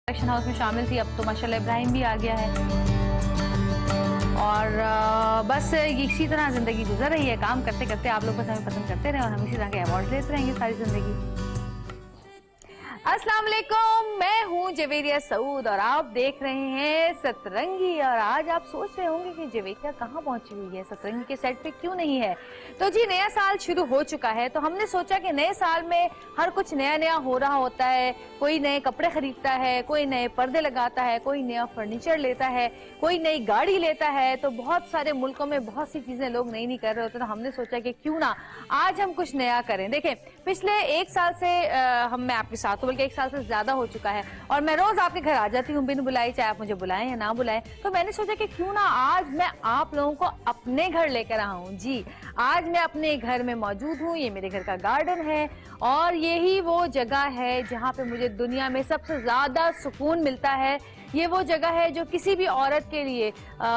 Production house में शामिल थी, अब तो माशाल्लाह इब्राहिम भी आ गया है और बस इसी तरह जिंदगी गुजर रही है। काम करते करते आप लोग बस हमें पसंद करते रहे और हम इसी तरह के अवार्ड लेते रहेंगे सारी जिंदगी। अस्सलाम वालेकुम, मैं हूँ जवेरिया सऊद और आप देख रहे हैं सतरंगी। और आज आप सोच रहे होंगे कि जवेरिया कहाँ पहुंची हुई है, सतरंगी के सेट पे क्यों नहीं है। तो जी नया साल शुरू हो चुका है, तो हमने सोचा कि नए साल में हर कुछ नया नया हो रहा होता है। कोई नए कपड़े खरीदता है, कोई नए पर्दे लगाता है, कोई नया फर्नीचर लेता है, कोई नई गाड़ी लेता है। तो बहुत सारे मुल्कों में बहुत सी चीजें लोग नई नहीं कर रहे होते, तो हमने सोचा कि क्यों ना आज हम कुछ नया करें। देखें, पिछले एक साल से मैं आपके साथ हूं, बल्कि एक साल से ज्यादा हो चुका है और मैं रोज आपके घर आ जाती हूँ बिन बुलाई, चाहे आप मुझे बुलाएं या ना बुलाएं। तो मैंने सोचा कि क्यों ना आज मैं आप लोगों को अपने घर लेकर आऊं। जी, आज मैं अपने घर में मौजूद हूँ। ये मेरे घर का गार्डन है और यही वो जगह है जहाँ पे मुझे दुनिया में सबसे ज्यादा सुकून मिलता है। ये वो जगह है जो किसी भी औरत के लिए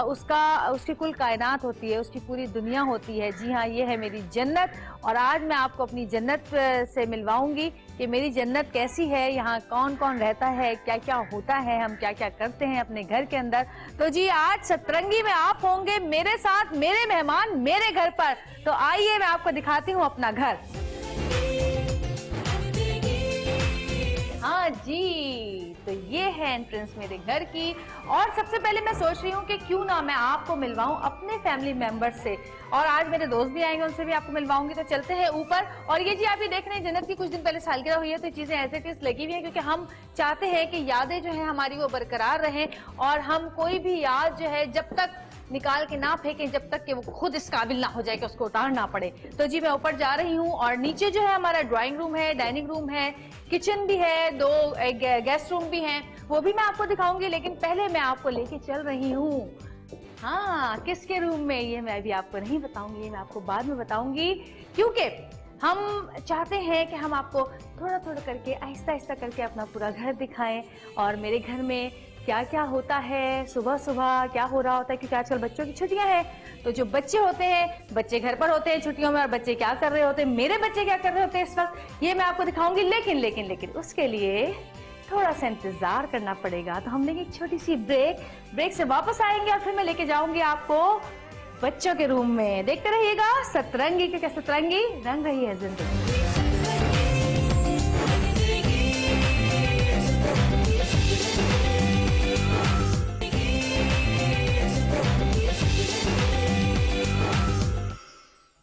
उसकी कुल कायनात होती है, उसकी पूरी दुनिया होती है। जी हाँ, ये है मेरी जन्नत और आज मैं आपको अपनी जन्नत से मिलवाऊंगी कि मेरी जन्नत कैसी है, यहाँ कौन कौन रहता है, क्या क्या होता है, हम क्या क्या करते हैं अपने घर के अंदर। तो जी आज सतरंगी में आप होंगे मेरे साथ, मेरे मेहमान मेरे घर पर। तो आइए मैं आपको दिखाती हूँ अपना घर। हाँ जी, तो ये है एंट्रेंस मेरे घर की और सबसे पहले मैं सोच रही हूँ कि क्यों ना मैं आपको मिलवाऊं अपने फैमिली मेंबर से। और आज मेरे दोस्त भी आएंगे, उनसे भी आपको मिलवाऊंगी। तो चलते हैं ऊपर। और ये जी आप ये देख रहे हैं, जन्नत की कुछ दिन पहले सालगिरह हुई है, तो चीजें एज इट इज लगी हुई है क्योंकि हम चाहते हैं कि यादें जो है हमारी वो बरकरार रहें और हम कोई भी याद जो है जब तक निकाल के ना फेंकें जब तक कि वो खुद इस काबिल ना हो जाए कि उसको उतारना पड़े। तो जी मैं ऊपर जा रही हूँ और नीचे जो है हमारा ड्राइंग रूम है, डाइनिंग रूम है, किचन भी है, दो गेस्ट रूम भी हैं, वो भी मैं आपको दिखाऊंगी। लेकिन पहले मैं आपको लेके चल रही हूँ हाँ किसके रूम में, ये मैं अभी आपको नहीं बताऊंगी, ये मैं आपको बाद में बताऊंगी क्योंकि हम चाहते हैं कि हम आपको थोड़ा थोड़ा करके आहिस्ता आहिस्ता करके अपना पूरा घर दिखाएं और मेरे घर में क्या क्या होता है, सुबह सुबह क्या हो रहा होता है। क्योंकि आजकल बच्चों की छुट्टियां हैं, तो जो बच्चे होते हैं, बच्चे घर पर होते हैं छुट्टियों में और बच्चे क्या कर रहे होते हैं, मेरे बच्चे क्या कर रहे होते हैं इस वक्त, ये मैं आपको दिखाऊंगी। लेकिन उसके लिए थोड़ा सा इंतजार करना पड़ेगा। तो हम लेंगे एक छोटी सी ब्रेक से वापस आएंगे और फिर मैं लेके जाऊंगी आपको बच्चों के रूम में। देखते रहिएगा सतरंगी, क्योंकि सतरंगी रंग रही है जिंदगी।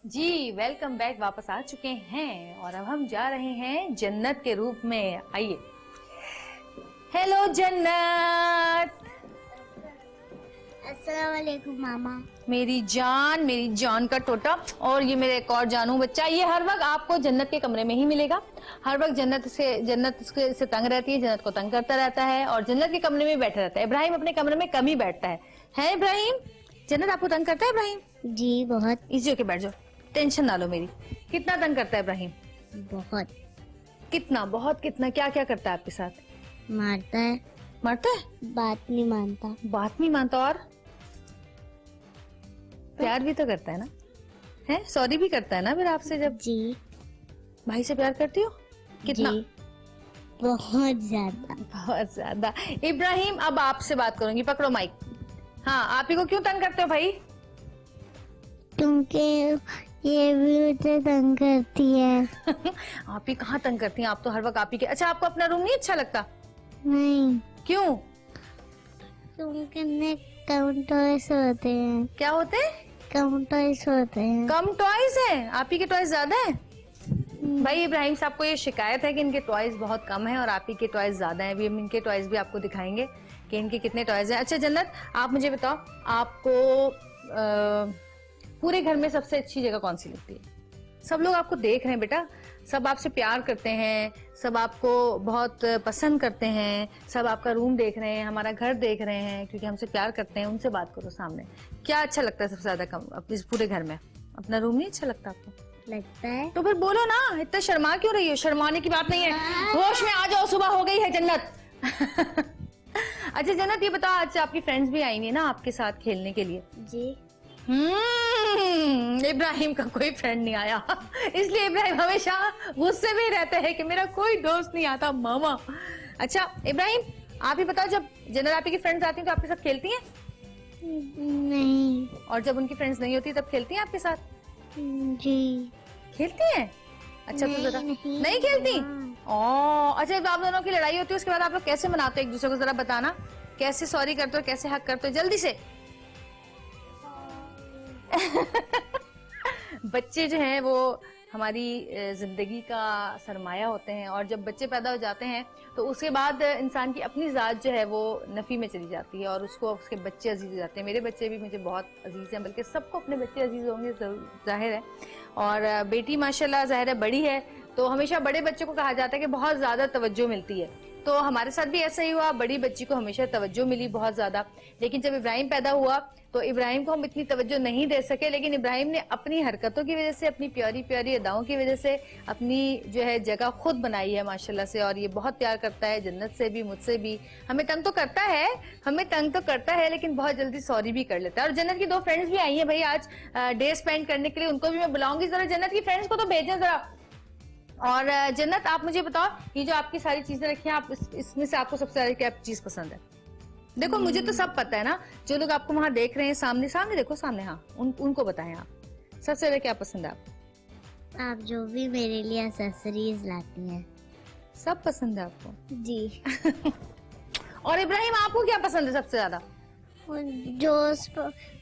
जी वेलकम बैक, वापस आ चुके हैं और अब हम जा रहे हैं जन्नत के रूप में। आइए। हेलो जन्नत। अस्सलाम वालेकुम मामा। मेरी जान का टोटा। और ये मेरे एक और जानू बच्चा, ये हर वक्त आपको जन्नत के कमरे में ही मिलेगा। हर वक्त जन्नत से तंग रहती है, जन्नत को तंग करता रहता है और जन्नत के कमरे में बैठा रहता है। इब्राहिम अपने कमरे में कम ही बैठता है इब्राहिम? जन्नत आपको तंग करता है इब्राहिम? जी बहुत। इजी होके बैठ जाओ, टेंशन ना लो मेरी। कितना तंग करता है इब्राहिम? बहुत। कितना? बहुत कितना? क्या क्या करता है आपके साथ? मारता है। मारता है? बात नहीं मानता। बात नहीं मानता और प्यार भी तो करता है ना? है सॉरी भी करता है ना फिर आपसे जब? जी। भाई से प्यार करती हो? कितना? जी, बहुत ज्यादा। बहुत ज्यादा। इब्राहिम अब आपसे बात करूंगी, पकड़ो माइक। हाँ, आप ही को क्यों तंग करते हो भाई? क्योंकि ये भी मुझे तंग करती है। आप ही कहाँ तंग करती हैं? आप तो हर वक्त आप ही के। अच्छा, आपको अपना रूम नहीं अच्छा लगता? नहीं। क्यों? क्योंकि कम टॉयज होते हैं। क्या होते हैं? कम टॉयज होते हैं। कम टॉयज हैं? आप ही के टॉयज ज्यादा हैं? भाई इब्राहिम साहब को ये शिकायत है कि इनके टॉयज बहुत कम हैं और आप ही के टॉयज ज्यादा हैं। अभी हम इनके टॉयज भी आपको दिखाएंगे कि इनके कितने टॉयज हैं। अच्छा जन्नत, आप मुझे बताओ, आपको पूरे घर में सबसे अच्छी जगह कौन सी लगती है? सब लोग आपको देख रहे हैं बेटा, सब आपसे प्यार करते हैं, सब आपको बहुत पसंद करते हैं, सब आपका रूम देख रहे हैं, हमारा घर देख रहे हैं क्योंकि हमसे प्यार करते हैं। उनसे बात करो सामने। क्या अच्छा लगता है सबसे ज्यादा इस पूरे घर में? अपना रूम नहीं अच्छा लगता आपको? लगता है। तो फिर बोलो ना, इतना शर्मा क्यों रही हो? शर्माने की बात नहीं है, होश में आ जाओ, सुबह हो गई है जन्नत। अच्छा जन्नत, ये बताओ, आज आपकी फ्रेंड्स भी आई हुई है ना आपके साथ खेलने के लिए? जी। इब्राहिम का कोई फ्रेंड नहीं आया, इसलिए इब्राहिम हमेशा गुस्से में रहते हैं कि मेरा कोई दोस्त नहीं आता मामा। अच्छा इब्राहिम, आप ही बताओ, जब जनरल आपी की फ्रेंड्स आती हैं तो आपके साथ खेलती हैं? नहीं। और जब उनकी फ्रेंड्स नहीं होती तब खेलती हैं आपके साथ? जी। खेलती हैं? अच्छा तो जरा नहीं खेलती। अच्छा, जब आप दोनों की लड़ाई होती है उसके बाद आप लोग कैसे मनाते हो एक दूसरे को, जरा बताना। कैसे सॉरी करते हो, कैसे हक करते हो, जल्दी से। बच्चे जो हैं वो हमारी जिंदगी का सरमाया होते हैं, और जब बच्चे पैदा हो जाते हैं तो उसके बाद इंसान की अपनी जात जो है वो नफी में चली जाती है और उसको उसके बच्चे अजीज हो जाते हैं। मेरे बच्चे भी मुझे बहुत अजीज हैं, बल्कि सबको अपने बच्चे अजीज होंगे जाहिर है। और बेटी माशाल्लाह जाहिर है बड़ी है, तो हमेशा बड़े बच्चे को कहा जाता है कि बहुत ज्यादा तवज्जो मिलती है। तो हमारे साथ भी ऐसा ही हुआ, बड़ी बच्ची को हमेशा तवज्जो मिली बहुत ज्यादा। लेकिन जब इब्राहिम पैदा हुआ तो इब्राहिम को हम इतनी तवज्जो नहीं दे सके, लेकिन इब्राहिम ने अपनी हरकतों की वजह से, अपनी प्यारी प्यारी अदाओं की वजह से अपनी जो है जगह खुद बनाई है माशाल्लाह से। और ये बहुत प्यार करता है जन्नत से भी, मुझसे भी। हमें तंग तो करता है लेकिन बहुत जल्दी सॉरी भी कर लेता है। और जन्नत की 2 फ्रेंड्स भी आई हैं भाई आज डे स्पेंड करने के लिए, उनको भी मैं बुलाऊंगी। जरा जन्नत की फ्रेंड्स को तो भेजें जरा। और जन्नत आप मुझे बताओ, ये जो आपकी सारी चीजें रखी हैं, आप इसमें से आपको सबसे ज्यादा क्या चीज पसंद है? देखो मुझे तो सब पता है ना, जो लोग आपको वहां देख रहे हैं सामने सामने देखो सामने, हाँ उनको बताएं आप सबसे ज्यादा क्या पसंद है आपको? आप जो भी मेरे लिए एक्सेसरीज लाती हैं सब पसंद है आपको? जी। और इब्राहिम आपको क्या पसंद है सबसे ज्यादा?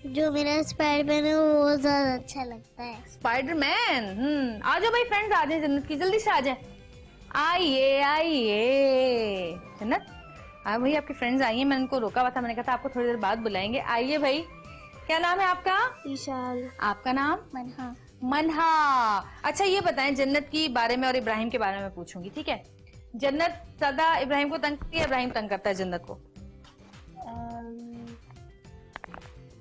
जो मेरा स्पाइडरमैन है वो ज्यादा अच्छा लगता है। स्पाइडरमैन। आ जाओ भाई फ्रेंड्स, आ जाए जन्नत की, जल्दी से आ जाए। आइए आइए जन्नत, हाँ भाई आपकी फ्रेंड्स आई हैं, मैंने उनको रोका हुआ था, मैंने कहा था आपको थोड़ी देर बाद बुलाएंगे। आइए भाई, क्या नाम है आपका? विशाल। आपका नाम? मनहा। मनहा। अच्छा ये बताएं जन्नत की बारे में और इब्राहिम के बारे में पूछूंगी, ठीक है? जन्नत ज्यादा इब्राहिम को तंग करती है, इब्राहिम तंग करता है जन्नत को?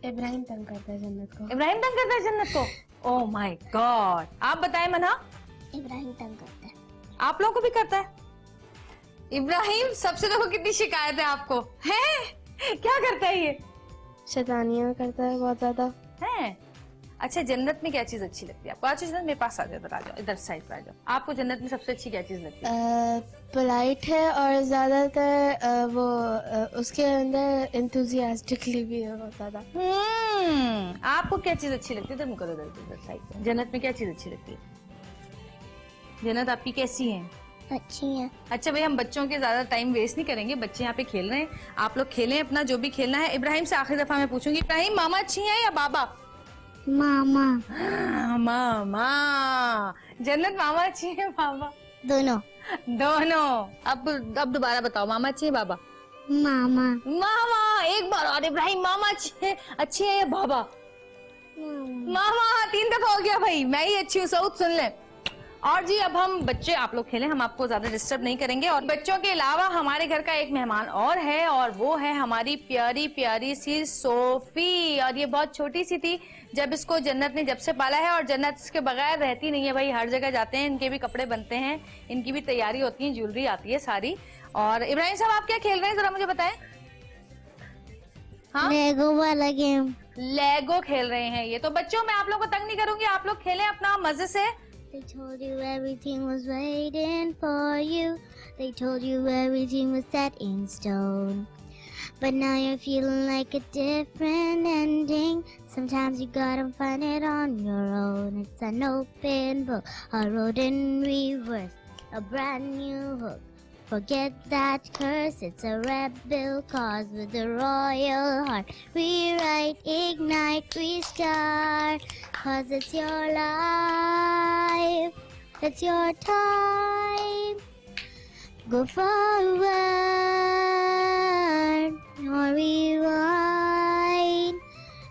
इब्राहिम तंग करता है जन्नत को। इब्राहिम तंग करता है जन्नत को? Oh my God. आप बताएं मनहा। इब्राहिम तंग करता है। आप लोगों को भी करता है? इब्राहिम सबसे देखो कितनी शिकायत है आपको, है? क्या करता है ये? शैतानियां करता है बहुत ज्यादा। है? अच्छा जन्नत में क्या चीज अच्छी लगती है आपको? अच्छा जन्नत मेरे पास आ जाओ, इधर आ जाओ, इधर साइड पर आ जाओ। आपको जन्नत में सबसे अच्छी क्या चीज लगती है? पोलाइट है और ज्यादातर वो उसके अंदर एंथुजियास्टिकली भी है बहुत ज्यादा। आपको क्या चीज अच्छी लगती है? इधर मुकर, इधर साइड पर। जन्नत में क्या चीज अच्छी लगती है? जन्नत आपकी कैसी है? अच्छी है। अच्छा भाई हम बच्चों के ज्यादा टाइम वेस्ट नहीं करेंगे, बच्चे यहाँ पे खेल रहे हैं, आप लोग खेलें अपना जो भी खेलना है। इब्राहिम से आखिरी दफा मैं पूछूंगी, इब्राहिम मामा अच्छी है या बाबा? मामा। मामा। जन्नत मामा अच्छी है बाबा? दोनों। दोनों। अब दोबारा बताओ, मामा अच्छी है बाबा? मामा। मामा। एक बार और इब्राहिम, मामा अच्छी है या बाबा? मामा। 3 दफा हो गया भाई, मैं ही अच्छी हूँ, सऊद सुन ले। और जी अब हम बच्चे, आप लोग खेलें, हम आपको ज्यादा डिस्टर्ब नहीं करेंगे। और बच्चों के अलावा हमारे घर का एक मेहमान और है, और वो है हमारी प्यारी प्यारी सी सोफी। और ये बहुत छोटी सी थी जब इसको जन्नत ने जब से पाला है, और जन्नत इसके बगैर रहती नहीं है भाई। हर जगह जाते हैं, इनके भी कपड़े बनते हैं, इनकी भी तैयारी होती है, ज्वेलरी आती है सारी। और इब्राहिम साहब आप क्या खेल रहे हैं जरा मुझे बताएं? हाँ लेगो वाला गेम। लेगो खेल रहे हैं। ये तो बच्चों, मैं आप लोगों को तंग नहीं करूंगी, आप लोग खेलें अपना मजे से। They told you everything was waiting for you. They told you everything was set in stone. But now you're feeling like a different ending. Sometimes you gotta find it on your own. It's an open book, a road in reverse, a brand new hook. Forget that curse, it's a rebel cause with a royal heart. Rewrite, ignite, restart, cause it's your life, it's your time. Go forward or rewind,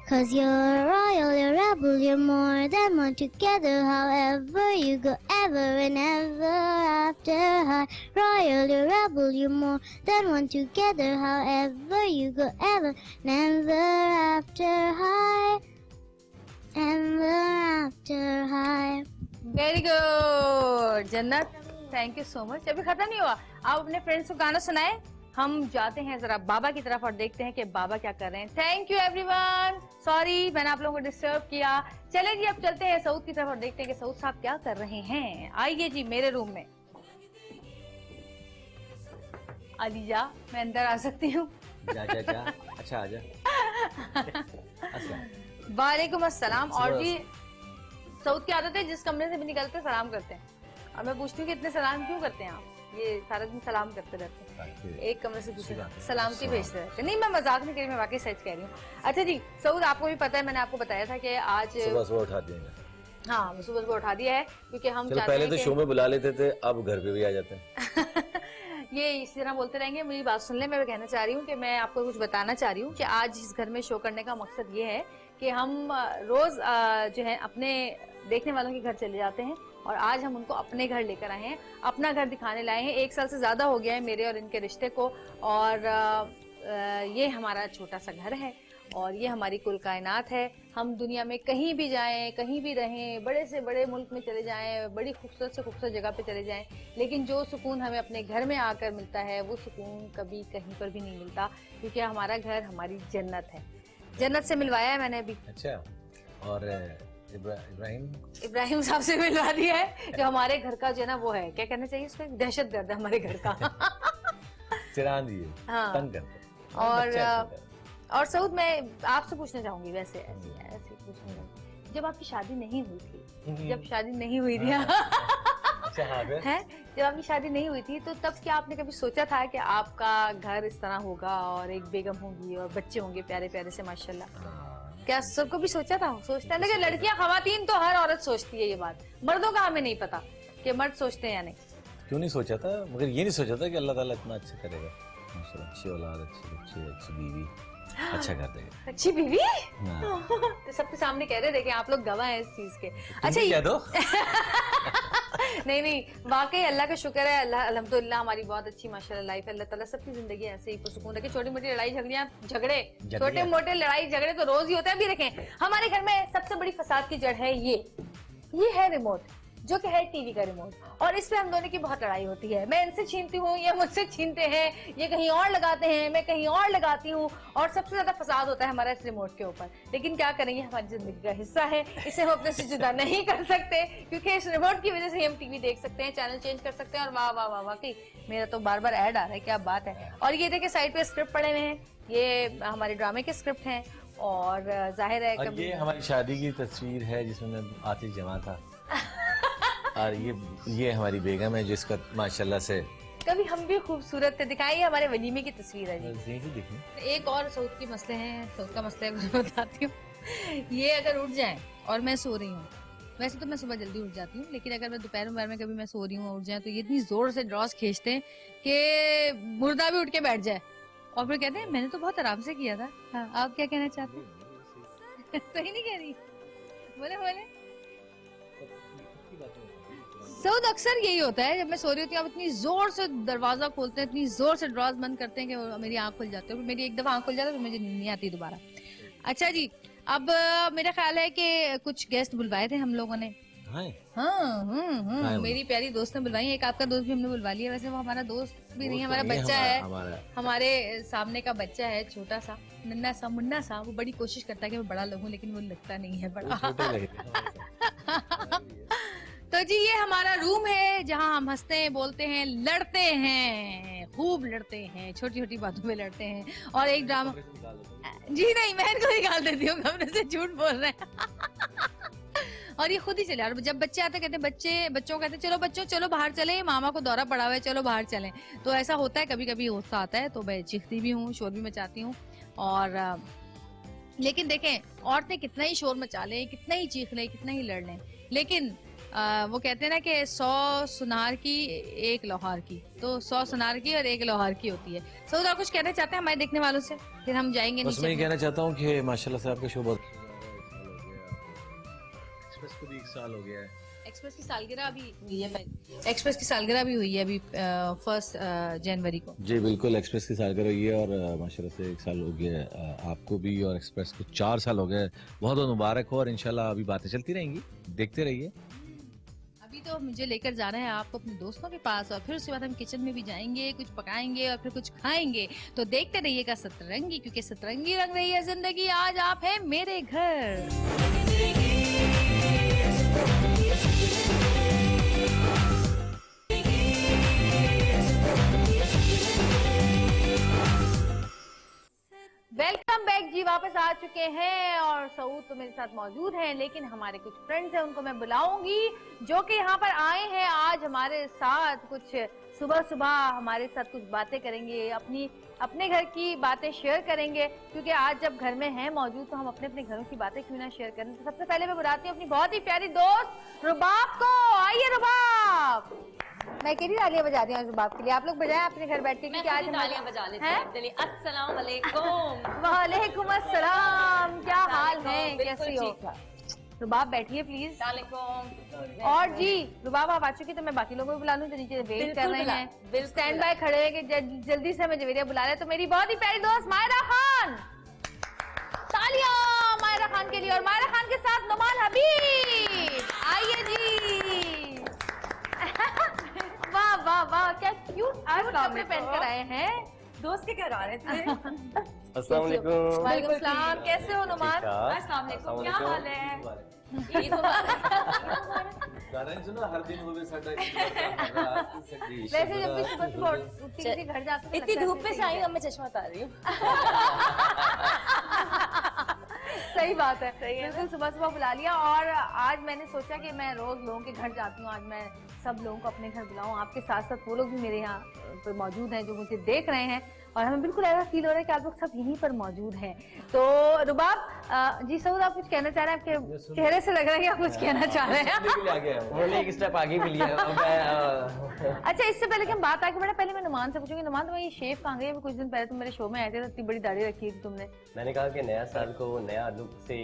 cause you're royal, you're rebel, you're more than one together. However you go, ever and ever after high. Royal, you're rebel, you're more than one together. However you go, ever and ever after high. Ever after high. Very good जन्नत, thank you so much. अभी खत्म नहीं हुआ, आप अपने friends को गाना सुनाए। हम जाते हैं जरा बाबा की तरफ और देखते हैं कि बाबा क्या कर रहे हैं। थैंक यू एवरीवन, सॉरी मैंने आप लोगों को डिस्टर्ब किया। चले जी अब चलते हैं सऊद की तरफ और देखते हैं कि सऊद साहब क्या कर रहे हैं। आइए जी मेरे रूम में। अलीजा, मैं अंदर आ सकती हूँ? जा जा जा, अच्छा आजा। अस्सलाम। वालेकुम अस्सलाम। और सुबह- जी सऊद की आदत है, जिस कमरे से भी निकलते सलाम करते हैं। और मैं पूछती हूँ कि इतने सलाम क्यों करते हैं आप? ये सारा दिन सलाम करते रहते हैं, एक कमरे से दूसरे सलामती भेजते रहते हैं। नहीं, मैं मजाक नहीं कर रही, मैं वाकई सच कह रही हूँ। अच्छा जी सऊद, आपको भी पता है, मैंने आपको बताया था कि आज सुबह सुबह उठा देंगे। हाँ, सुबह सुबह उठा दिया है क्योंकि हम चलो चाहते पहले हैं तो कि- शो में बुला लेते थे, अब घर पे भी आ जाते हैं। ये इसी तरह बोलते रहेंगे। मेरी बात सुन ले, मैं कहना चाह रही हूँ कि मैं आपको कुछ बताना चाह रही हूँ कि आज इस घर में शो करने का मकसद ये है कि हम रोज जो है अपने देखने वालों के घर चले जाते हैं और आज हम उनको अपने घर लेकर आए हैं, अपना घर दिखाने लाए हैं। 1 साल से ज्यादा हो गया है मेरे और इनके रिश्ते को, और ये हमारा छोटा सा घर है और ये हमारी कुल कायनात है। हम दुनिया में कहीं भी जाएं, कहीं भी रहें, बड़े से बड़े मुल्क में चले जाएं, बड़ी खूबसूरत से खूबसूरत जगह पे चले जाएं, लेकिन जो सुकून हमें अपने घर में आकर मिलता है वो सुकून कभी कहीं पर भी नहीं मिलता, क्योंकि हमारा घर हमारी जन्नत है। जन्नत से मिलवाया है मैंने अभी। अच्छा, और इब्राहिम इब्राहिम साहब से मिलवा दिया है, जो हमारे घर का जो है ना वो है, क्या कहना चाहिए उसको, दहशतगर्द है हमारे घर का। चिरान दिए, हाँ। तंग करते हैं। और बच्चा है। और सऊद, मैं आपसे पूछना चाहूंगी, वैसे ऐसे पूछूंगी, जब आपकी शादी नहीं हुई थी, जब शादी नहीं हुई थी अच्छा हाँ फिर? है, जब आपकी शादी नहीं हुई थी तो तब क्या आपने कभी सोचा था कि आपका घर इस तरह होगा और एक बेगम होगी और बच्चे होंगे प्यारे प्यारे से माशाल्लाह? हाँ। क्या सबको भी सोचा था? सोचता है, लेकिन लड़कियां, खवातीन तो हर औरत सोचती है ये बात, मर्दों का हमें नहीं पता कि मर्द सोचते हैं या नहीं। क्यों नहीं सोचा था, मगर ये नहीं सोचा था कि अल्लाह ताला इतना अच्छा करेगा। माशाल्लाह, अच्छी औलाद, अच्छे बच्चे, अच्छी बीवी, अच्छा कर देगा। अच्छी बीवी। हाँ। तो सबके सामने कह रहे थे कि आप लोग गवाह हैं इस चीज के। अच्छा ये- कह दो। नहीं, वाकई अल्लाह का शुक्र है, अल्लाह अल्हम्दुलिल्लाह हमारी बहुत अच्छी माशाल्लाह लाइफ है। अल्लाह ताला सबकी जिंदगी ऐसे ही पुरसुकून रखे। छोटी मोटी लड़ाई झगड़े छोटे मोटे लड़ाई झगड़े तो रोज ही होते हैं। अभी देखें, हमारे घर में सबसे बड़ी फसाद की जड़ है ये है रिमोट, जो कि है टीवी का रिमोट, और इस पे हम दोनों की बहुत लड़ाई होती है। मैं इनसे छीनती हूँ, ये मुझसे छीनते हैं, ये कहीं और लगाते हैं, मैं कहीं और लगाती हूँ, और सबसे ज्यादा फसाद होता है हमारा इस रिमोट के ऊपर। लेकिन क्या करेंगे, हमारी जिंदगी का हिस्सा है, इसे हम अपने से जुदा नहीं कर सकते, क्योंकि इस रिमोट की वजह से ही हम टीवी देख सकते हैं, चैनल चेंज कर सकते हैं। और वाह वाह वाह, वाकई मेरा तो बार बार ऐड आ रहा है, क्या बात है। और ये देखिए साइड पे स्क्रिप्ट पड़े हुए हैं, ये हमारे ड्रामे के स्क्रिप्ट हैं, और जाहिर है और ये हमारी शादी की तस्वीर है जिसमें मैं आतिश जमा था। और ये हमारी बेगम है जिसका माशाल्लाह से कभी हम भी खूबसूरत थे। दिखाइए, हमारे वलीमे की तस्वीर है जी। यही देखिए। एक और सऊद के मसले हैं, सऊद का मसला है, मुझे बताती हूँ। ये अगर उठ जाए और मैं सो रही हूँ, वैसे तो मैं सुबह जल्दी उठ जाती हूँ, लेकिन अगर मैं दोपहर में कभी मैं सो रही हूँ और उठ जाए तो ये इतनी जोर से ड्रॉस खींचते हैं कि मुर्दा भी उठ के बैठ जाए, और फिर कहते हैं मैंने तो बहुत आराम से किया था। हाँ, आप क्या कहना चाहते हैं? सही नहीं कह रही? बोले सऊद, अक्सर यही होता है, जब मैं सो रही होती हूँ आप इतनी जोर से दरवाजा खोलते हैं, इतनी जोर से ड्रॉज बंद करते हैं कि मेरी आंख खुल जाती है। मेरी एक दफा आंख खुल जाती है तो मुझे नींद नहीं आती दोबारा। अच्छा जी, अब मेरा ख्याल है कि कुछ गेस्ट बुलवाए थे हम लोगों ने। हाँ, मेरी प्यारी दोस्त ने बुलवाई। एक आपका दोस्त भी हमने बुलवा लिया। वैसे वो हमारा दोस्त भी नहीं है, हमारा बच्चा है, हमारे सामने का बच्चा है, छोटा सा नन्ना सा मुन्ना सा। वो बड़ी कोशिश करता है कि मैं बड़ा लगूं, लेकिन वो लगता नहीं है बड़ा। तो जी, ये हमारा रूम है जहाँ हम हंसते हैं, बोलते हैं, लड़ते हैं, खूब लड़ते हैं, छोटी छोटी बातों में लड़ते हैं। और एक ड्रामा, जी नहीं, मैं इनको ही गाल देती हूँ, हमने से झूठ बोल रहे हैं। और ये खुद ही चले, और जब बच्चे आते कहते बच्चों कहते चलो बच्चों चलो बाहर चले, मामा को दौरा पड़ा हुआ है, चलो बाहर चलें। तो ऐसा होता है, कभी कभी गुस्सा आता है तो मैं चीखती भी हूँ, शोर भी मचाती हूँ। और लेकिन देखें, औरतें कितना ही शोर मचा लें, कितना ही चीख लें, कितना ही लड़ लें, लेकिन वो कहते हैं ना कि 100 सुनार की एक लोहार की, तो 100 सुनार की और एक लोहार की होती है। सऊद, और कुछ कहना चाहते हैं हमारे देखने वालों से, फिर हम जाएंगे बस नीचे। मैं ये कहना चाहता हूँ कि माशाल्लाह से आपका शो बहुत एक्सप्रेस को भी 1 साल हो गया है। एक्सप्रेस की सालगिरह अभी हुई है, एक्सप्रेस की सालगिरह भी हुई है अभी 1 जनवरी को। जी बिल्कुल, एक्सप्रेस की सालगिरह हुई है और माशाल्लाह से 1 साल हो गया आपको भी, और एक्सप्रेस को 4 साल हो गए। बहुत बहुत मुबारक हो, और इंशाल्लाह अभी बातें चलती रहेंगी, देखते रहिए। अभी तो मुझे लेकर जाना है आपको अपने दोस्तों के पास, और फिर उसके बाद हम किचन में भी जाएंगे, कुछ पकाएंगे और फिर कुछ खाएंगे। तो देखते रहिएगा सतरंगी, क्योंकि सतरंगी रंग रही है जिंदगी। आज आप हैं मेरे घर। वेलकम बैक जी, वापस आ चुके हैं और सऊद तो मेरे साथ मौजूद हैं, लेकिन हमारे कुछ फ्रेंड्स हैं उनको मैं बुलाऊंगी जो कि यहाँ पर आए हैं आज हमारे साथ कुछ सुबह सुबह हमारे साथ कुछ बातें करेंगे, अपने घर की बातें शेयर करेंगे, क्योंकि आज जब घर में हैं मौजूद तो हम अपने अपने घरों की बातें क्यों ना शेयर करें। तो सबसे पहले मैं बुलाती हूँ अपनी बहुत ही प्यारी दोस्त रुबाब को। आइए रुबाब। मैं केरी तालियां बजा रही हूँ रुबाब के लिए, आप लोग बजाएं अपने घर बैठ के, क्योंकि आज तालियां बजा लेते हैं। चलिए, अस्सलाम वालेकुम। वालेकुम अस्सलाम, क्या हाल है, कैसी हो? रुबाब बैठिए प्लीज। वालेकुम। और जी रुबाब आप आ चुकी तो मैं बाकी लोगों को बुला लूं जो नीचे वेट कर रहे हैं, स्टैंड बाय खड़े हैं कि जल्दी से हमें जवेरिया बुला रहे। तो मेरी बहुत ही प्यारी दोस्त मायरा खान, तालियां मायरा खान के लिए। और मायरा खान के साथ नुमान हबीब, आइए जी। वाह वाह वाह, क्या क्यूट कपड़े पहन कर आए हैं, दोस्त के घर आ रहे थे। अस्सलाम वालेकुम। वालेकुम सलाम, कैसे हो नुमान? अस्सलाम वालेकुम, क्या हाल है? गाना सुना हर दिन होवे साडा वैसे जब भी सुबह सुबह उठती किसी घर जाते हो इतनी धूप में से आई हूँ, मैं चश्मा उतार रही हूँ। सही बात है, बिल्कुल सुबह सुबह बुला लिया। और आज मैंने सोचा कि मैं रोज लोगों के घर जाती हूँ, आज मैं सब लोगों को अपने घर बुलाऊं, आपके साथ साथ वो लोग भी मेरे यहाँ पर मौजूद हैं जो मुझे देख रहे हैं, और हमें बिल्कुल ऐसा फील हो रहा है कि आप लोग सब यहीं पर मौजूद हैं। तो रुबाब जी, सऊद आप कुछ कहना चाह रहे हैं? आपके चेहरे से लग रहा है कि आप कुछ कहना चाह रहे हैं। उन्होंने एक स्टेप आगे भी लिया। अच्छा, इससे पहले कि हम बात आगे बढ़े, पहले मैं नुमान से पूछूंगी, नुमान तुम्हें ये शेव कहाँ गई? कुछ दिन पहले तुम मेरे शो में आए थे तो इतनी बड़ी दाढ़ी रखी थी तुमने। मैंने कहा कि नया साल को नया लुक से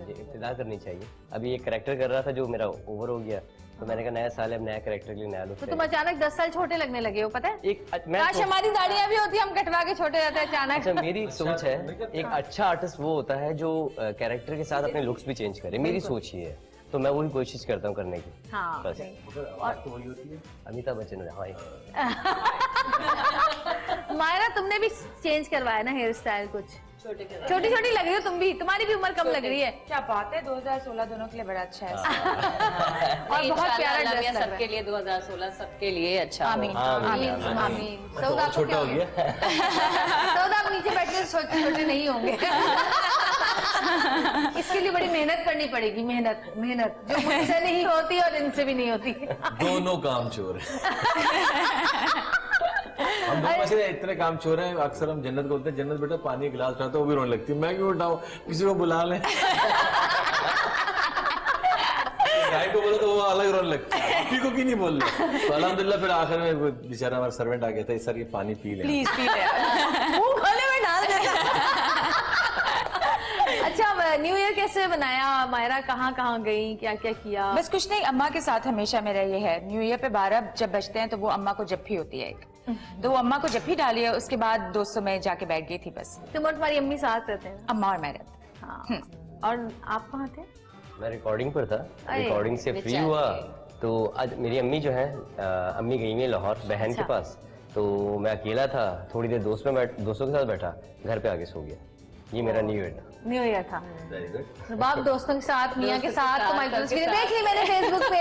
इब्तिदा करनी चाहिए। अभी एक कैरेक्टर कर रहा था जो मेरा ओवर हो गया, तो मैंने कहा नया साल है, नया कैरेक्टर के लिए नया लुक। तो तुम अचानक 10 साल छोटे लगने लगे हो, पता है? काश हमारी दाढ़ियां भी होती, हम कटवा के छोटे रहते हैं अचानक। अच्छा, मेरी सोच है एक अच्छा आर्टिस्ट वो होता है जो कैरेक्टर के साथ अपने लुक्स भी चेंज करे। मेरी सोच ये है, तो मैं वही कोशिश करता हूँ करने की। हाँ, बस। अमिताभ बच्चन। मायरा तुमने भी चेंज करवाया ना हेयर स्टाइल कुछ? छोटी छोटी लग रही हो तुम भी, तुम्हारी भी उम्र कम लग रही है। क्या बात है, 2016 दोनों के लिए बड़ा अच्छा है। और बहुत प्यारा ड्रेस लग रहा है सबके लिए। 2016 सबके लिए अच्छा। आमीन आमीन आमीन। सऊद आप छोटा हो गया? सऊद आप नीचे बैठे छोटे छोटे नहीं होंगे। इसके लिए बड़ी मेहनत करनी पड़ेगी, मेहनत मेहनत जो मुझसे नहीं होती और इनसे भी नहीं होती। दोनों काम चोर है। हम दोनों में से इतने काम चोर हैं, अक्सर हम जन्नत को बोलते हैं, जन्नत बेटा पानी गिलास उठाते, वो भी रोने लगती है। मैं क्यों उठाऊं, किसी को बुला लें। गाय को बोलो तो वो अलग रोने लगती है, आपी को क्यों नहीं बोल रहे? तो अल्हम्दुलिल्लाह फिर आखिर में वो बेचारा हमारा सर्वेंट आ गया था, सर ये पानी पी ले, प्लीज पी ले। मुंह खोले में डाल देता। अच्छा, न्यू ईयर कैसे बनाया? मायरा कहाँ कहाँ गई, क्या क्या किया? बस कुछ नहीं, अम्मा के साथ हमेशा मेरा ये है, न्यू ईयर पे 12 जब बजते हैं तो वो अम्मा को जप्फी होती है एक, तो वो अम्मा को जप्फी डाली है, उसके बाद दोस्तों में जाके बैठ गई थी बस। तुम और तुम्हारी अम्मी साथ रहते हैं? अम्मा और मैं रहते। हाँ। और आप कहाँ थे? मैं रिकॉर्डिंग पर था, अरे, रिकॉर्डिंग से फ्री हुआ तो आज मेरी अम्मी जो है, अम्मी गई है लाहौर बहन के पास, तो मैं अकेला था, थोड़ी देर दोस्तों के साथ बैठा, घर पे आके सो गया। ये मेरा न्यू ईयर था। रुबाब दोस्तों के साथ, मियाँ के साथ, तो मैं तस्वीरें देख ली मैंने फेसबुक पे।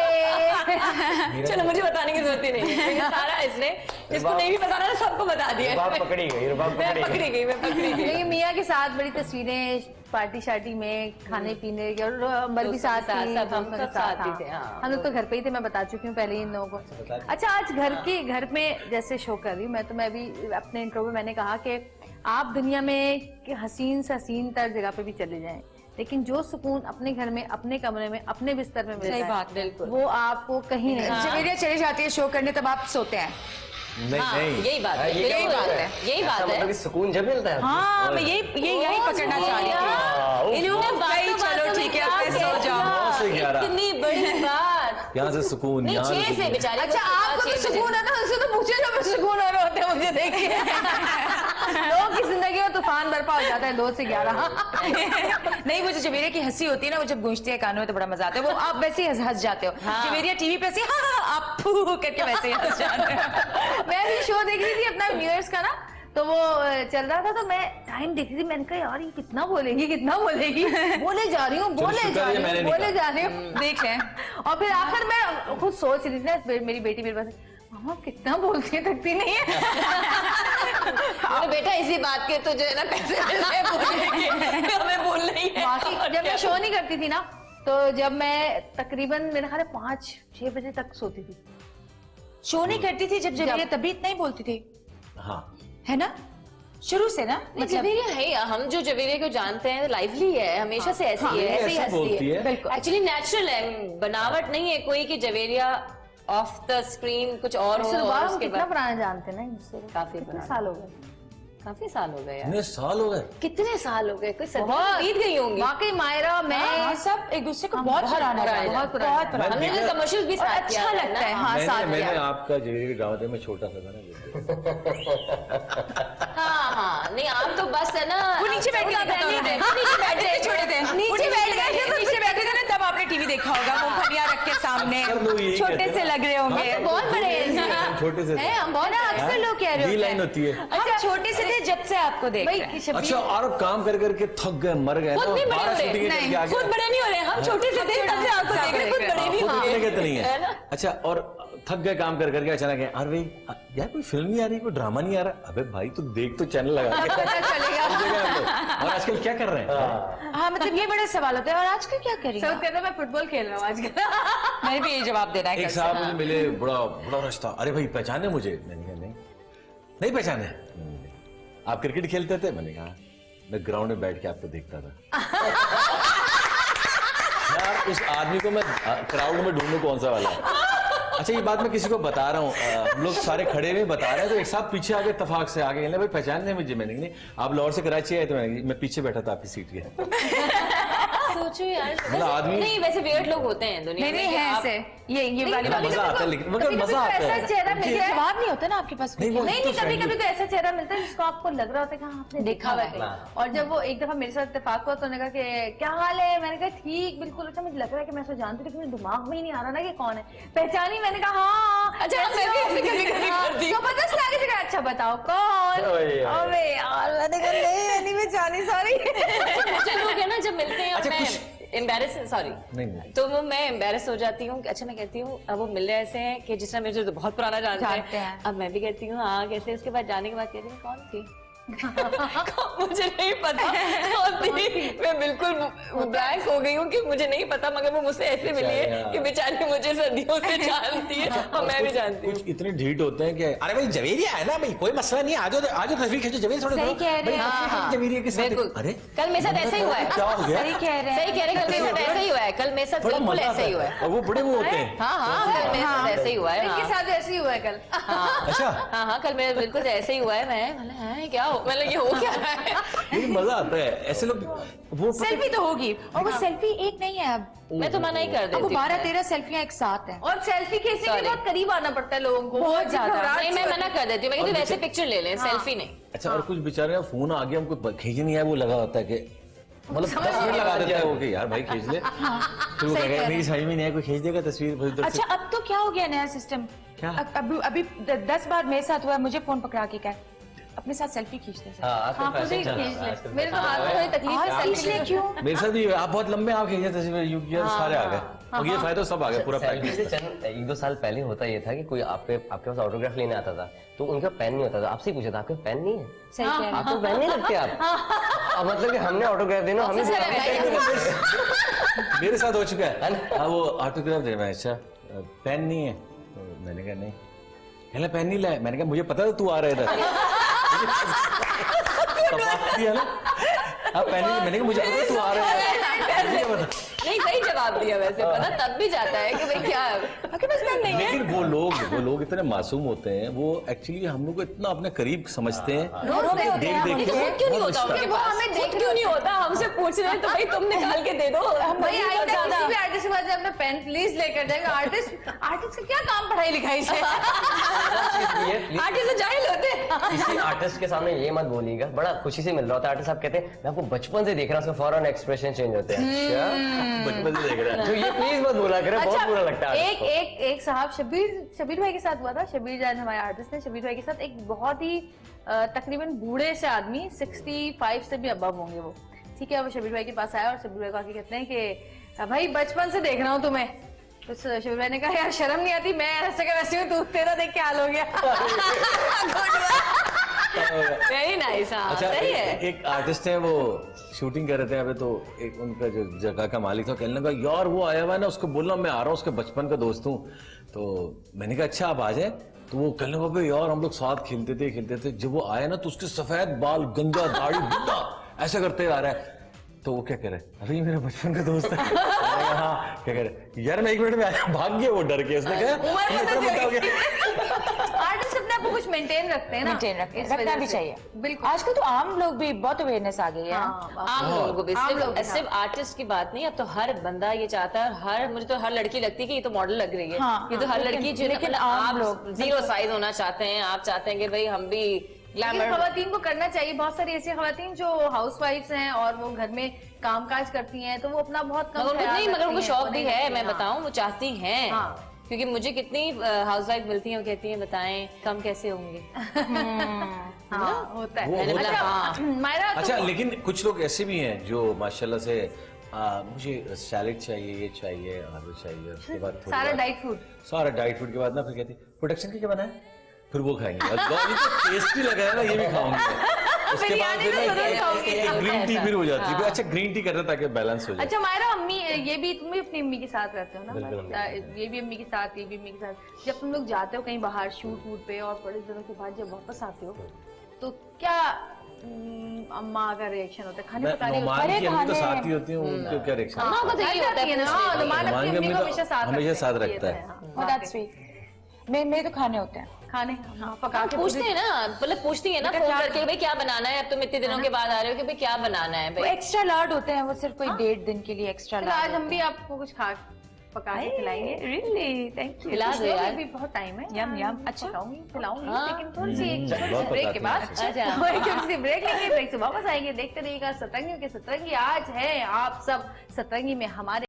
चलो, मुझे बताने की जरूरत ही नहीं है, सारा इसने जिसको नहीं भी बताना सबको बता दिया। रुबाब पकड़ी गई, रुबाब मैं पकड़ी गई। मियाँ के साथ बड़ी तस्वीरें, पार्टी शार्टी में, खाने पीने की, और अंबर भी साथ थी, सब हम दोस्तों के सब साथ ही थे। हम लोग तो घर पे ही थे, मैं बता चुकी हूँ पहले इन लोगों को। अच्छा, आज घर में जैसे शो कर रही हूँ मैं, तो मैं भी अपने इंट्रो में मैंने कहा कि आप दुनिया में हसीन से हसीन तर जगह पे भी चले जाएं, लेकिन जो सुकून अपने घर में, अपने कमरे में, अपने बिस्तर में मिलता है, सही बात, बिल्कुल, वो आपको कहीं नहीं। जवेरिया चली जाती है शो करने, तब आप सोते हैं। नहीं, यही बात है, यही बात है, यही बात है। मतलब सुकून जब मिलता है। हाँ, मैं यही पकड़ना चाह रही थी। इन्होंने चलो ठीक है, अब सो जाओ। इतनी बड़ी बात, यहाँ से सुकून, यहाँ 6 से बेचारे। अच्छा, आपको तो सुकून है ना, उनसे तो पूछे जो सुकून हो रहे होते हैं मुझे देख के। लोगों की जिंदगी में तूफान बर्पा हो जाता है 2 से 11। नहीं, वो जो जवेरिया की हंसी होती है ना, वो जब गूंजती है कानों में तो बड़ा मजा आता है। वो आप वैसे ही हंस जाते हो। जवेरिया टीवी पे ऐसे आप फू करके वैसे ही हंस जाते हो। मैं भी शो देख रही थी अपना न्यू ईयर्स का ना, तो वो चल रहा था, तो मैं टाइम देख रही थी, मैंने कहा यार ये कितना बोलेगी बोले जा रही हूँ देख लें। और फिर आखिर मैं खुद सोच रही थी ना, मेरी बेटी मेरे पास, मामा कितना बोलती है, थकती नहीं है। बोले बेटा इसी बात के तो जो है ना पैसे मिलने बोलेंगे, हमें बोलना ही है। बाकी जब मैं शो नहीं करती थी ना, तो जब मैं तकरीबन मेरे ख्याल 5-6 बजे तक सोती थी। शो नहीं करती थी जब जवेरिया, तभी इतना ही बोलती थी, हाँ है ना, शुरू से ना। मतलब जवेरिया है, हम जो जवेरिया को जानते हैं लाइवली है, हमेशा से ऐसी है, ऐसे ही ऐसे बोलती हंसती है। है। बिल्कुल। एक्चुअली नेचुरल है, बनावट नहीं है कोई कि जवेरिया ऑफ द स्क्रीन कुछ और हो। सलवार और हम उसके कितना बाद पुराना जानते हैं ना एक दूसरे को। काफी कितने पुराना। साल हो गए, काफी साल हो गए यार, इतने साल हो गए। कितने साल हो गए, कोई सदी बहुत बीत गई होंगी। वाकई मायरा मैं हाँ, सब एक दूसरे को बहुत बहुत पुराना पुराना है, है, बहुत पुराना बहुत पुराना। हमने तो कमर्शियल भी और साथ अच्छा किया था लगता है, ना। हाँ साथ मैंने किया। आपका जवेरिया के ड्रामा में छोटा सा था ना। हाँ, नहीं आप तो बस है ना, वो नीचे बैठ के देखा था उन्होंने। नीचे बैठे थे, छोटे थे, नीचे बैठे थे ना, तब आपने टीवी देखा होगा, मूंगफलियां रख के सामने, अक्सर लोग यही छोटे कहते से हैं। लग रहे होंगे। हम तो बहुत बड़े हैं। हम छोटे से थे। हैं, हम बहुत अक्सर लोग कह रहे बी होते लाइन हैं, होती है। हम छोटे से थे जब से आपको देख रहे हैं। भाई शबीर अच्छा, और काम कर करके थक गए, मर गए, खुद तो नहीं बड़े 12 हो रहे, शूटिंग नहीं, करके आ गए। खुद बड़े नहीं हो रहे, हम छोटे से थे तब से आपको देख रहे, खुद बड़े नहीं खुद हो इतने रहे। कहते नहीं है है। ना? अच्छा, और थक गए काम कर करके, अचानक है अरे भाई यार कोई फिल्म नहीं आ रही, कोई ड्रामा नहीं आ रहा। अबे भाई तू देख तो चैनल लगा के। पता चलेगा। हर जगह हम लोग। और आजकल क्या कर रहे हैं? हाँ, मतलब ये बड़ा सवाल होता है, और आजकल क्या करेंगे? सब कहते हैं मैं फुटबॉल खेल रहा हूँ आजकल। मैंने भी ये जवाब देना है एक कल से। साहब मुझे मिले, बड़ा बड़ा रिश्ता। अरे भाई पहचाने मुझे? मैंने कहा नहीं पहचाने। आप क्रिकेट खेलते थे? मैंने कहा मैं ग्राउंड में बैठ के आपको देखता था। यार उस आदमी को मैं क्राउड में ढूंढूं कौन सा वाला है। अच्छा, ये बात मैं किसी को बता रहा हूँ, हम लोग सारे खड़े में बता रहे हैं, तो एक साहब पीछे आगे इत्तेफाक से आगे कहने भाई पहचानने मुझे। मैंने कहा नहीं, आप लाहौर से कराची आए? तो मैं पीछे बैठा था आपकी सीट के। सोचो यार, मतलब आदमी- नहीं वैसे वियर्ड लोग होते हैं दुनिया नहीं में। नहीं कि है आप- ऐसे, ये वाली बात। मजा आता है, लेकिन मगर कभी-कभी मजा तो आता ऐसा है। चेहरा मिल ये जाए। जवाब नहीं होता ना आपके पास। नहीं, वो नहीं तो नहीं, कभी friendly- कभी तो ऐसा चेहरा मिलता है जिसको आपको लग रहा होता है कि हाँ आपने देखा हुआ है। और जब वो एक दफा मेरे साथ इत्तेफाक हुआ तो उन्होंने कहा कि क्या हाल है? मैंने कहा ठीक बिल्कुल। अच्छा, मुझे लग रहा है कि मैं उसको जानती हूँ, लेकिन मेरे दिमाग में ही नहीं आ रहा ना कि कौन है। पहचानी? मैंने कहा हाँ। अच्छा, मैं भी ऐसे कभी-कभी करती हूँ। जबरदस्त लगे थे। अच्छा बताओ कौन? ओए यार। अबे यार, मैंने कहा नहीं पहचानी, सॉरी। मुझे लोग है ना जब मिलते हैं, अच्छा, मैं कुछ- एम्बेरस, सॉरी नहीं। तो वो मैं एम्बेरस हो जाती हूँ। अच्छा, मैं कहती हूँ अब वो मिल रहे ऐसे हैं कि जिसने मुझे तो बहुत पुराना जानते हैं। अब मैं भी कहती हूँ हाँ कैसे। उसके बाद जाने के बाद कहती हूँ कौन थी? मुझे नहीं पता कौन थी। मैं बिल्कुल ब्लैंक हो गई हूँ कि मुझे नहीं पता, मगर वो मुझसे ऐसे मिली है कि बेचारी मुझे सदियों से जानती है और मैं भी जानती हूँ। कुछ इतने ढीठ होते हैं कि अरे भाई जवेरिया है ना भाई, कोई मसला नहीं, आज तस्वीर खींचो, जवेरिया थोड़ा सही दो। कह रहे भाई, हैं। तस्वीर खींचो जवेरिया के साथ। बिल्कुल। अरे कल मेरे साथ ऐसा ही हुआ है। क्या हो गया? सही कह रहे हैं। सही कह रहे, कल मेरे साथ ऐसा ही हुआ है। कल मेरे साथ बड़ा बिल्कुल मजा ऐसा ही आता हुआ है। है। और वो बड़े वो होते हैं। हाँ हाँ, कल मेरे साथ ऐसे ही हुआ है। इनके हाँ। साथ ऐसे ही हुआ है कल। अच्छा, हाँ, कल मेरे बिल्कुल ऐसे ही हुआ है। मैं क्या हो, मतलब ये हो क्या रहा है? लेकिन मजा आता है ऐसे लोग। वो सेल्फी तो होगी, और वो सेल्फी एक नहीं है अब। मैं तो मना ही कर अब वो देती हूँ। 12-13 सेल्फियां एक साथ हैं। और सेल्फी खींचने के Sorry. लिए बहुत करीब आना पड़ता है लोगों को। बहुत ज्यादा। घबराहट नहीं, मैं से मना कर देती हूँ। मैं कहती हूँ वैसे पिक्चर ले लें, हाँ। सेल्फी नहीं। अच्छा, और कुछ बेचारे फोन आ गया, हमको खींच नहीं है, वो लगा होता है कि मतलब 10 मिनट लगा देता है वो कि यार भाई खींच ले। फिर वो सही कहेगा कह मेरी समझ में नहीं है, कोई खींच देगा तस्वीर फिर उधर से। अच्छा, अब तो क्या हो गया नया सिस्टम? क्या? अभी 10 बार मेरे साथ हुआ, मुझे फोन पकड़ा के कहा अपने साथ सेल्फी खींचते हैं। हाँ, आजकल हाँ, खुद ही फैशन चल खींच रहा है, ले। आजकल मेरे तो फैशन हाथ चल में रहा है। थोड़ी तकलीफ और है खींच ले क्यों? मेरे साथ भी आप बहुत लंबे आप खींचे तस्वीर, यूट्यूब सारे आ गए। और ये फायदा सब आ गया, पूरा सेल्फी पैकेज। से चंद 1-2 साल पहले होता ये था कि कोई आपके पास ऑटोग्राफ लेने आता था, तो उनका पेन नहीं होता था। आपसे पूछा था आपके पेन नहीं है? सही कह रहे हैं। आपको पेन नहीं लगते आप? अब मतलब कि हमने ऑटोग्राफ देना, हमें ऑफिसर है भाई। मेरे साथ हो चुका है। हाँ, वो ऑटोग्राफ दे। मैं अच्छा पेन नहीं है? तो मैंने कहा नहीं। कहला पेन नहीं लाया? मैंने कहा मुझे पता था तू आ रहा है इधर। तपास दिया ना। हाँ, पेन नहीं। मैंने कहा मुझे पता तू आ रहा है, मुझे क्या पता। नहीं, सही जवाब दिया वैसे। पता तब भी जाता है कि भाई क्या है, आपके पास पेन नहीं है। लेकिन वो लोग इतने मासूम होते हैं, वो एक्चुअली हम लोग को इतना अपने करीब समझते हैं। देख देख के खुद क्यों नहीं होता बहुत उनके वो पास? हमें खुद क्यों नहीं होता? हमसे पूछ रहे हैं तो भाई तुम निकाल के दे दो। हम भाई नहीं आइंदा बहुत ज्यादा। किसी भी आर्टिस्ट के पास अपना पेन प्लीज लेकर जाएगा। आर्टिस्ट का क्या काम पढ़ाई लिखाई से? आर्टिस्ट तो जाहिल होते हैं। किसी आर्टिस्ट के सामने ये मत बोलिएगा, बड़ा खुशी से मिल रहा होता है आर्टिस्ट, आप कहते हैं मैं आपको बचपन से देख रहा हूँ, उसका फौरन एक्सप्रेशन चेंज होते हैं। अच्छा, बचपन से देख रहा है। तो ये प्लीज मत बोला करें, बहुत बुरा लगता है एक एक एक साहब शबीर भाई के साथ हुआ था। शबीर जान हमारे आर्टिस्ट हैं। शबीर भाई के साथ एक बहुत ही तकरीबन बूढ़े से आदमी, 65 से भी अबव होंगे वो, ठीक है। वो शबीर भाई के पास आया और शबीर भाई को आके कहते हैं कि भाई बचपन से देख रहा हूँ तुम्हें। तो शबीर भाई ने कहा यार शर्म नहीं आती? मैं ऐसे का वैसे हूँ, तू तेरा देख के हाल हो गया। Very nice. हाँ अच्छा सही है। एक आर्टिस्ट है, वो शूटिंग कर रहे थे यहाँ पे, तो एक उनका जो जगह का मालिक था कहने लगा यार वो आया हुआ है ना, उसको बोलना मैं आ रहा हूँ, उसके बचपन का दोस्त हूँ। तो मैंने कहा अच्छा आप आ जाए। तो वो कहने लगा यार हम लोग साथ खेलते थे। जब वो आया ना तो उसके सफेद बाल, गंजा दाढ़ी, बुड्ढा ऐसा करते आ रहा है। तो वो क्या कह रहे, अरे ये मेरा बचपन का दोस्त है। हाँ क्या कह रहे, यार मैं 1 मिनट में आया, भाग गया वो डर के। उसने कहा आर्टिस्ट अपने आप को कुछ मेंटेन रखते हैं ना, मेंटेन रखते हैं, इस रखना वजह भी से। चाहिए। बिल्कुल। आजकल तो आम लोग भी बहुत अवेयरनेस आ गई है। आम लोगों को भी, सिर्फ आर्टिस्ट की बात नहीं, अब तो हर बंदा ये चाहता है। हर मुझे तो हर लड़की लगती है कि ये तो मॉडल लग रही है। हाँ, ये तो हर लड़की जो, लेकिन आप आम लोग 0 साइज होना चाहते हैं, आप चाहते हैं कि भाई हम भी ग्लैमर। खवातीन को करना चाहिए। बहुत सारी ऐसी खवातीन जो हाउसवाइफ्स हैं और वो घर में कामकाज करती हैं, तो वो अपना बहुत कम मगर ख्याल नहीं, मगर उनको रखती शौक हैं, भी वो है, नहीं मैं करती, बताऊं, वो चाहती हैं। हाँ। क्योंकि मुझे कितनी हाउसवाइफ मिलती हैं, वो कहती हैं बताएं कम कैसे होंगे। हाँ होता है। वो होता अच्छा, हाँ। मायरा तो अच्छा लेकिन कुछ लोग ऐसे भी हैं जो माशाल्लाह से मुझे सैलेड चाहिए, ये चाहिए और वो चाहिए, उसके बाद थोड़ी सारा बात- डाइट फूड। सारा डाइट फूड के बाद ना फिर कहती प्रोडक्शन क्या बनाए, फिर वो खाएंगे। और ये तो टेस्टी लगा है ना, ये भी खाऊंगे। उसके बाद फिर ग्रीन टी फिर हो जाती है। अच्छा ग्रीन टी करना ताकि बैलेंस हो जाए। अच्छा मायरा, अम्मी ये भी तुम भी अपनी अम्मी के साथ रहते हो ना? बिल्कुल। ये भी अम्मी के साथ, ये भी अम्मी के साथ। जब तुम लोग जाते हो कहीं बाहर शूट वूट पे और बड़े दिनों के बाद जब वापस आते हो, तो क्या अम्मा का रिएक्शन होता है? खाने पकाने का? नुमान की अम्मी तो साथ ही होती हूँ, उनका क्या रिएक्शन? अम्मा को तो यही होता है, हाँ, नुमान नुमान अपनी की अम्मी अम्मी को तो हमेशा साथ हमेशा साथ रखते हैं, रखता ये है। तो हाँ। Oh, that's sweet. मेरे तो खाने होते हैं। खाने पका के पूछते हैं ना, मतलब पूछती है ना फोन करके भाई क्या बनाना है, अब तुम इतने दिनों के बाद आ रहे हो कि भाई क्या बनाना है वो भाई। एक्स्ट्रा लार्ड होते हैं, वो सिर्फ कोई 1.5 दिन के लिए एक्स्ट्रा फिर लार्ड। आज हम भी आपको कुछ खा पका के खिलाएंगे। Really thank you. खिला दो यार। भी बहुत टाइम है। यम, यम। अच्छा। पकाऊंगी, खिलाऊंगी, हाँ। लेकिन थोड़ी सी एक छोटी बहुत सी ब्रेक के पकाती बाद हैं। अच्छा। एक छोटी सी ब्रेक लेंगे, ब्रेक से वापस आएंगे। देखते रहिएगा सतरंगियों के सतरंगी। आज है आप सब सतरंगी में हमारे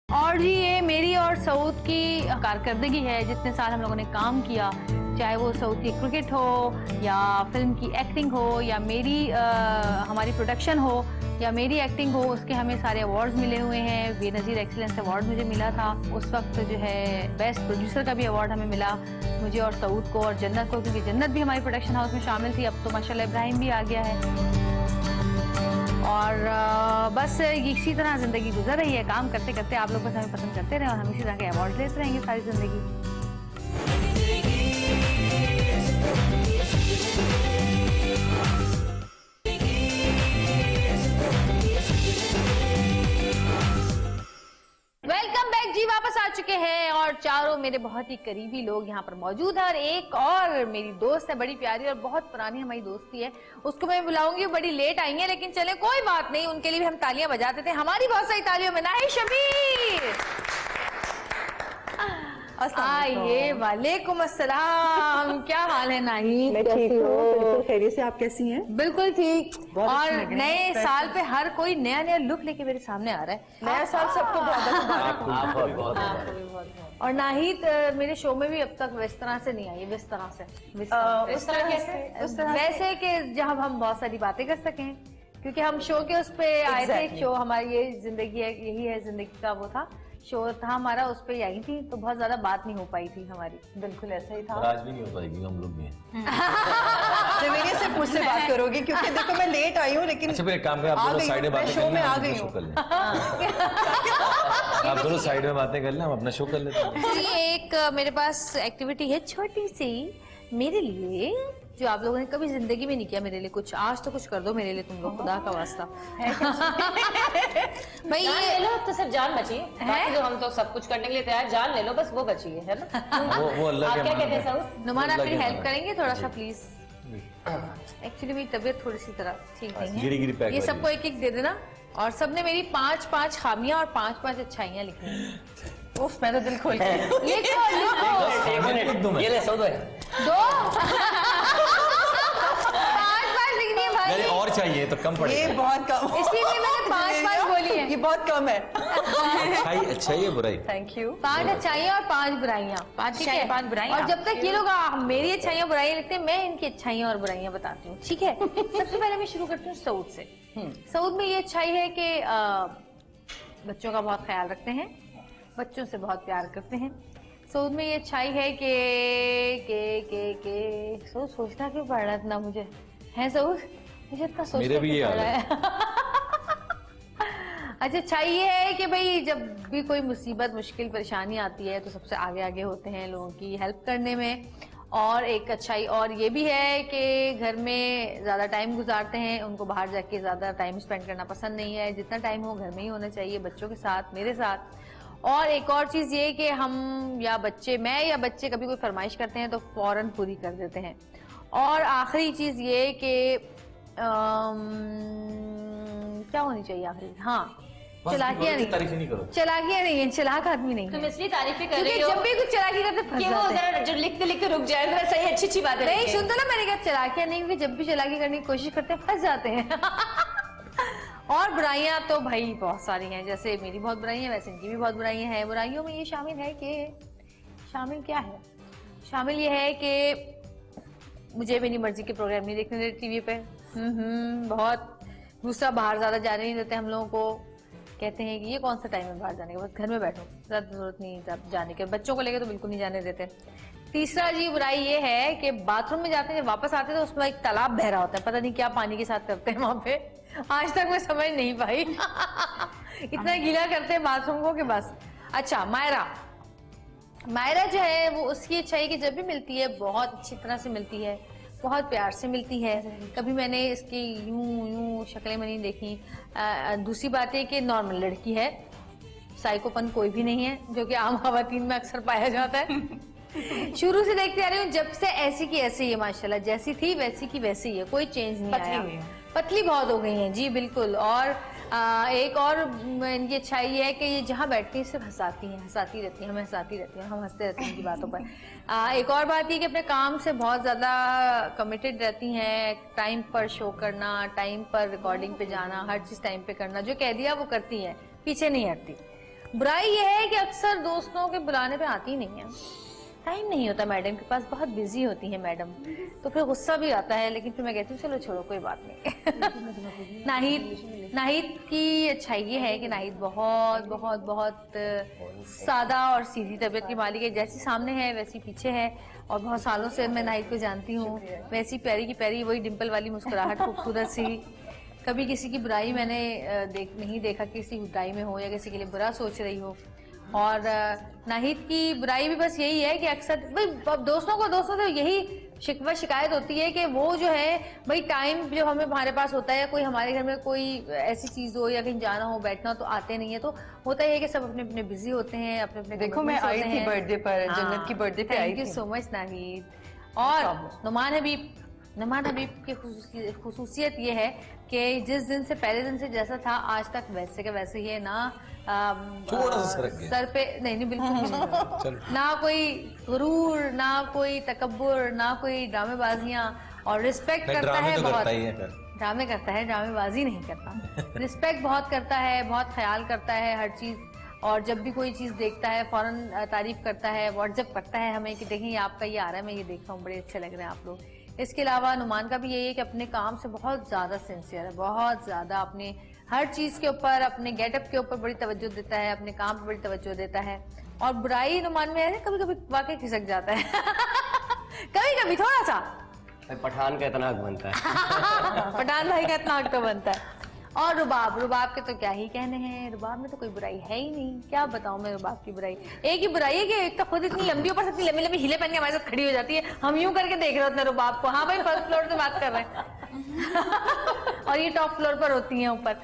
और जी ये मेरी और सऊद की कारकर्दगी है। जितने साल हम लोगों ने काम किया, चाहे वो सऊद की क्रिकेट हो या फिल्म की एक्टिंग हो या मेरी हमारी प्रोडक्शन हो या मेरी एक्टिंग हो, उसके हमें सारे अवार्ड्स मिले हुए हैं। बेनज़ीर एक्सीलेंस अवार्ड मुझे मिला था उस वक्त, जो है बेस्ट प्रोड्यूसर का भी अवार्ड हमें मिला, मुझे और सऊद को और जन्नत को, क्योंकि जन्नत भी हमारी प्रोडक्शन हाउस में शामिल थी। अब तो माशाल्लाह इब्राहिम भी आ गया है। और बस इसी तरह जिंदगी गुजर रही है। काम करते करते आप लोग बस हमें पसंद करते रहे और हम इसी तरह के अवार्ड लेते रहेंगे सारी जिंदगी। वेलकम बैक जी, वापस आ चुके हैं और चारों मेरे बहुत ही करीबी लोग यहाँ पर मौजूद हैं। और एक और मेरी दोस्त है, बड़ी प्यारी और बहुत पुरानी हमारी दोस्ती है, उसको मैं बुलाऊंगी। बड़ी लेट आई है लेकिन चले कोई बात नहीं, उनके लिए भी हम तालियां बजाते थे। हमारी बहुत सारी तालियों में नाहिद शबीर। आइए, वालेकुम अस्सलाम। क्या हाल है नाहिद? मैं ठीक हूँ, बिल्कुल खैरियत से। आप कैसी हैं? बिल्कुल ठीक। और नए साल पे हर कोई नया नया लुक लेके मेरे सामने आ रहा है। नया साल सबको बहुत मुबारक हो। आपको भी बहुत और नाहिद मेरे शो में भी अब तक इस तरह से नहीं आई है। इस तरह से उस तरह कैसे? वैसे कि जब हम बहुत सारी बातें कर सकें, क्योंकि हम शो के उस पे आए थे। एक शो हमारी ये जिंदगी है, यही है जिंदगी का वो था शो था हमारा, उस पे आई थी, तो बहुत ज्यादा बात नहीं हो पाई थी हमारी। बिल्कुल ऐसा ही था। आज भी नहीं हो पाएगी, हम लोग भी हैं। जवेरिया सिर्फ मुझसे बात करोगी क्योंकि देखो मैं लेट आई हूँ लेकिन अच्छा फिर एक काम करें, आप आ दोनों गई साइड में हूँ, मैं बातें शो कर में लें, आ हम गई अपना शो हूँ। कर लें। आप दोनों साइड में बातें कर लें, हम अपना शो कर लेते हैं। जी एक मेरे पास एक्टिविटी है छोटी सी मेरे लिए, जो आप लोगों ने कभी जिंदगी में नहीं किया मेरे लिए कुछ। आज तो कुछ कर दो मेरे लिए तुम लोग, खुदा का वास्ता। भाई जान ये ले लो तो सिर्फ जान बची है, बाकी तो हम तो सब कुछ करने के लिए तैयार, जान ले लो बस वो बची है ना। वो अल्लाह आप के क्या मान कहते हैं है। सऊद? नुमान आप अल्लाह मेरी के हेल्प मान है। करेंगे थोड़ा सा प्लीज? एक्चुअली मेरी तबीयत थोड़ी सी तरह ठीक नहीं गिरी गिरी है। पैक ये वाली। सबको एक एक दे देना और सबने मेरी 5-5 खामियां और 5-5 अच्छाइयां लिखनी है। उफ मैं तो दिल खोल के लिखो लिखो एक मिनट, ये ले सऊद भाई। दो 5-5 लिखनी है भाई। अरे और चाहिए तो कम ये पड़ेगा। बहुत कम इसलिए मैंने 5-5 बोली है। ये बहुत कम है। अच्छाई है बुराई। Thank you. 5 अच्छाइयां और 5 बुराइयां। 5 ठीक अच्छाइयां, है? 5 बुराइयां। और जब तक ये लोग मेरी अच्छाइयां बुराइयां लिखते हैं, मैं इनकी अच्छाइयां और बुराइयां बताती हूँ, ठीक है? सबसे पहले मैं शुरू करती हूँ सऊद से। सऊद में ये अच्छाई है कि बच्चों का बहुत ख्याल रखते हैं, बच्चों से बहुत प्यार करते हैं। सऊद में ये अच्छाई है कि सऊद सोचना क्यों पड़ रहा है इतना मुझे, है सऊद? मुझे इतना सोचना मेरे भी क्यों ये पड़ रहा है? अच्छा अच्छाई ये है कि भाई जब भी कोई मुसीबत मुश्किल परेशानी आती है तो सबसे आगे आगे होते हैं लोगों की हेल्प करने में। और एक अच्छाई और ये भी है कि घर में ज़्यादा टाइम गुजारते हैं, उनको बाहर जाके ज़्यादा टाइम स्पेंड करना पसंद नहीं है। जितना टाइम हो घर में ही होना चाहिए, बच्चों के साथ, मेरे साथ। और एक और चीज़ ये कि हम या बच्चे, मैं या बच्चे कभी कोई फरमाइश करते हैं तो फ़ौरन पूरी कर देते हैं। और आखिरी चीज़ ये कि क्या होनी चाहिए आखिरी? हाँ, चलाकियाँ नहीं, तारीफ नहीं करो। चलाकियाँ नहीं है, चलाक आदमी नहीं तुम है। इसलिए तारीफें कर क्योंकि रही हो जब भी कुछ चलाकी करते फंस कि वो जाते हैं। जरा जो लिखते लिखते रुक जाए, तो सही अच्छी अच्छी बातें नहीं लिखें। सुन तो ना, मैंने कहा चलाकियाँ नहीं, क्योंकि जब भी चलाकी करने की कोशिश करते हैं फंस जाते हैं। और बुराइयां तो भाई बहुत सारी हैं, जैसे मेरी बहुत बुराइयां वैसे इनकी भी बहुत बुराइयां हैं। बुराइयों में ये शामिल है कि शामिल क्या है? शामिल ये है कि मुझे मेरी मर्जी के प्रोग्राम नहीं देखने देते टीवी पे। बहुत। दूसरा, बाहर ज्यादा जाने नहीं देते हम लोगों को, कहते हैं कि ये कौन सा टाइम है बाहर जाने का, बस घर में बैठो, ज्यादा जरूरत नहीं जाने के। बच्चों को लेकर तो बिल्कुल नहीं जाने देते। तीसरा जी बुराई ये है कि बाथरूम में जाते हैं, जब वापस आते हैं तो उसमें एक तालाब बह रहा होता है, पता नहीं क्या पानी के साथ करते हैं वहां पे, आज तक मैं समझ नहीं पाई। इतना गीला करते हैं बाथरूम को कि बस। अच्छा, मायरा जो है वो उसकी अच्छाई कि जब भी मिलती है बहुत अच्छी तरह से मिलती है, बहुत प्यार से मिलती है। कभी मैंने इसकी यूं शक्लें में नहीं देखी। दूसरी बात है कि नॉर्मल लड़की है, साइकोपन कोई भी नहीं है, जो कि आम खवातीन में अक्सर पाया जाता है। शुरू से देखते आ रही हूँ, जब से ऐसी की ऐसी ही है माशाल्लाह, जैसी थी वैसी की वैसी ही है, कोई चेंज नहीं पतली आया। हुई है। पतली बहुत हो गई हैं जी, बिल्कुल। और एक और इनकी अच्छाई है कि ये जहाँ बैठती हैं सिर्फ हंसाती हैं, हंसाती रहती हैं, हमें हंसाती रहती हैं, हम हंसते रहते हैं इनकी बातों पर। एक और बात ये कि अपने काम से बहुत ज़्यादा कमिटेड रहती हैं, टाइम पर शो करना, टाइम पर रिकॉर्डिंग पे जाना, हर चीज़ टाइम पे करना, जो कह दिया वो करती हैं, पीछे नहीं हटती। बुराई ये है कि अक्सर दोस्तों के बुलाने पे आती नहीं है, टाइम नहीं होता मैडम के पास, बहुत बिजी होती है मैडम, तो फिर गुस्सा भी आता है, लेकिन फिर मैं कहती हूँ चलो छोड़ो कोई बात नहीं। नाहिद की अच्छाई ये है कि नाहिद बहुत बहुत बहुत सादा और सीधी तबीयत की मालिक है, जैसी सामने है वैसी पीछे है। और बहुत सालों से मैं नाहिद को जानती हूँ, वैसी प्यारी की प्यारी, वही डिम्पल वाली मुस्कुराहट खूबसूरत सी। कभी किसी की बुराई मैंने नहीं देखा कि किसी बुराई में हो या किसी के लिए बुरा सोच रही हो। और नाहिद की बुराई भी बस यही है कि अक्सर भाई दोस्तों से यही शिकवा शिकायत होती है कि वो जो है भाई टाइम जो हमें हमारे पास होता है, कोई हमारे घर में कोई ऐसी चीज हो या कहीं जाना हो बैठना हो तो आते नहीं है। तो होता है कि सब अपने अपने बिजी होते हैं, अपने अपने देखो मैं आई थी बर्थडे पर, जन्नत की बर्थडे पे आई थी। Thank you so much Nahid. और नुमान हबीब की खुसूसियत ये है कि जिस दिन से पहले दिन से जैसा था आज तक वैसे के वैसे ही है ना। थोड़ा सा सरक गया। सर पे नहीं बिल्कुल भी नहीं। ना कोई गुरूर, ना कोई तकब्बुर, ना कोई ड्रामेबाजियां, और रिस्पेक्ट करता है तो बहुत। करता ही है फिर। ड्रामे करता है, ड्रामेबाजी नहीं करता। रिस्पेक्ट बहुत करता है, बहुत ख्याल करता है हर चीज। और जब भी कोई चीज देखता है फौरन तारीफ करता है, व्हाट्सएप करता है हमें कि देखें आपका ये आ रहा है, मैं ये देख रहा हूँ, बड़े अच्छे लग रहे हैं आप लोग। इसके अलावा नुमान का भी यही है कि अपने काम से बहुत ज्यादा सिंसियर है, बहुत ज्यादा अपने हर चीज के ऊपर, अपने गेटअप के ऊपर बड़ी तवज्जो देता है, अपने काम पर बड़ी तवज्जो देता है। और बुराई नुमान में है कभी कभी वाकई खिसक जाता है। कभी कभी थोड़ा सा पठान का इतना हक बनता है। पठान भाई का इतना हक तो बनता है। और रुबाब, रुबाब के तो क्या ही कहने हैं, रुबाब में तो कोई बुराई है ही नहीं। क्या बताऊं मैं रुबाब की बुराई, एक ही बुराई है कि एक तो खुद इतनी लंबी, ऊपर से इतनी लंबी लंबी हीले पहन के हमारे साथ खड़ी हो जाती है। हम यूं करके देख रहे होते हैं रुबाब को, हाँ भाई फर्स्ट फ्लोर से बात कर रहे हैं और ये टॉप फ्लोर पर होती है ऊपर।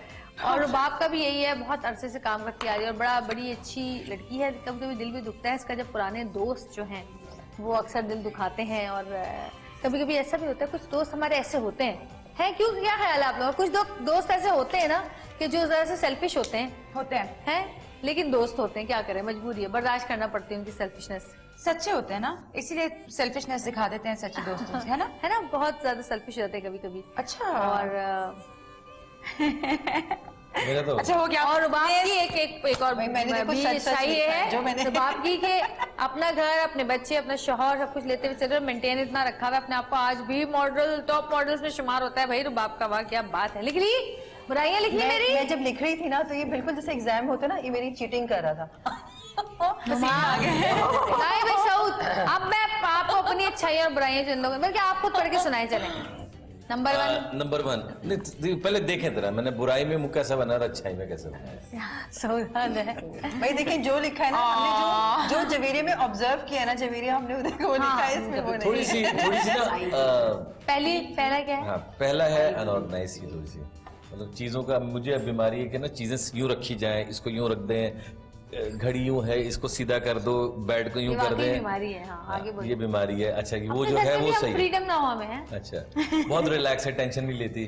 और रुबाब का भी यही है, बहुत अरसे से काम करती आ रही है और बड़ी अच्छी लड़की है। कभी कभी दिल भी दुखता है इसका जब पुराने दोस्त जो हैं वो अक्सर दिल दुखाते हैं। और कभी कभी ऐसा भी होता है, कुछ दोस्त हमारे ऐसे होते हैं क्यों, क्या ख्याल है आप लोगों का? कुछ दोस्त ऐसे होते हैं ना कि जो जरा से सेल्फिश होते हैं लेकिन दोस्त होते हैं, क्या करें, मजबूरी है, बर्दाश्त करना पड़ती है उनकी सेल्फिशनेस। सच्चे होते हैं ना, इसीलिए सेल्फिशनेस दिखा देते हैं सच्चे दोस्तों से, है ना? बहुत ज्यादा सेल्फिश रहते हैं कभी कभी। अच्छा। और मेरा तो अच्छा हो गया। और रुबाब की एक और मैंने देखो भी सच अच्छाई लिखा है, है जो मैंने रुबाब की कि अपना घर, अपने बच्चे, अपना शौहर सब कुछ लेते हुए चल रहे, मेंटेन इतना रखा हुआ अपने आप को, आज भी मॉडल टॉप मॉडल्स में शुमार होता है भाई रुबाब का। वाह क्या बात है। लिख ली बुराइयां, लिख ली मेरी। मैं जब लिख रही थी ना तो ये बिल्कुल जैसे एग्जाम होता ना, ये मेरी चीटिंग कर रहा था। नहीं भाई साउथ, अब मैं आपको अपनी अच्छाइयां और बुराइयां जिन लोगों, बल्कि आप खुद पढ़ के सुनाए चले। नंबर वन नहीं, पहले देखें तरह मैंने बुराई में मुंह कैसा बना और अच्छाई में कैसा बना। सौदान है भाई देखिए जो लिखा है ना, हमने जो जवेरिया में ऑब्जर्व किया है ना, जवेरिया हमने उधर को लिखा है, इसमें वो थोड़ी सी ना पहला क्या है? हाँ, पहला है अनऑर्गेनाइज की थोड़ी सी, मतलब चीजों का मुझे अब बीमारी है कि ना चीजें यूं रखी जाएं, इसको यूं रख दें, घड़ी यूं है इसको सीधा कर दो, बेड को यूं कर दें, बीमारी है। हाँ, आगे बोलो। ये बीमारी है। अच्छा कि वो जो है वो सही है, फ्रीडम ना हो हमें है। अच्छा बहुत रिलैक्स है, टेंशन नहीं लेती।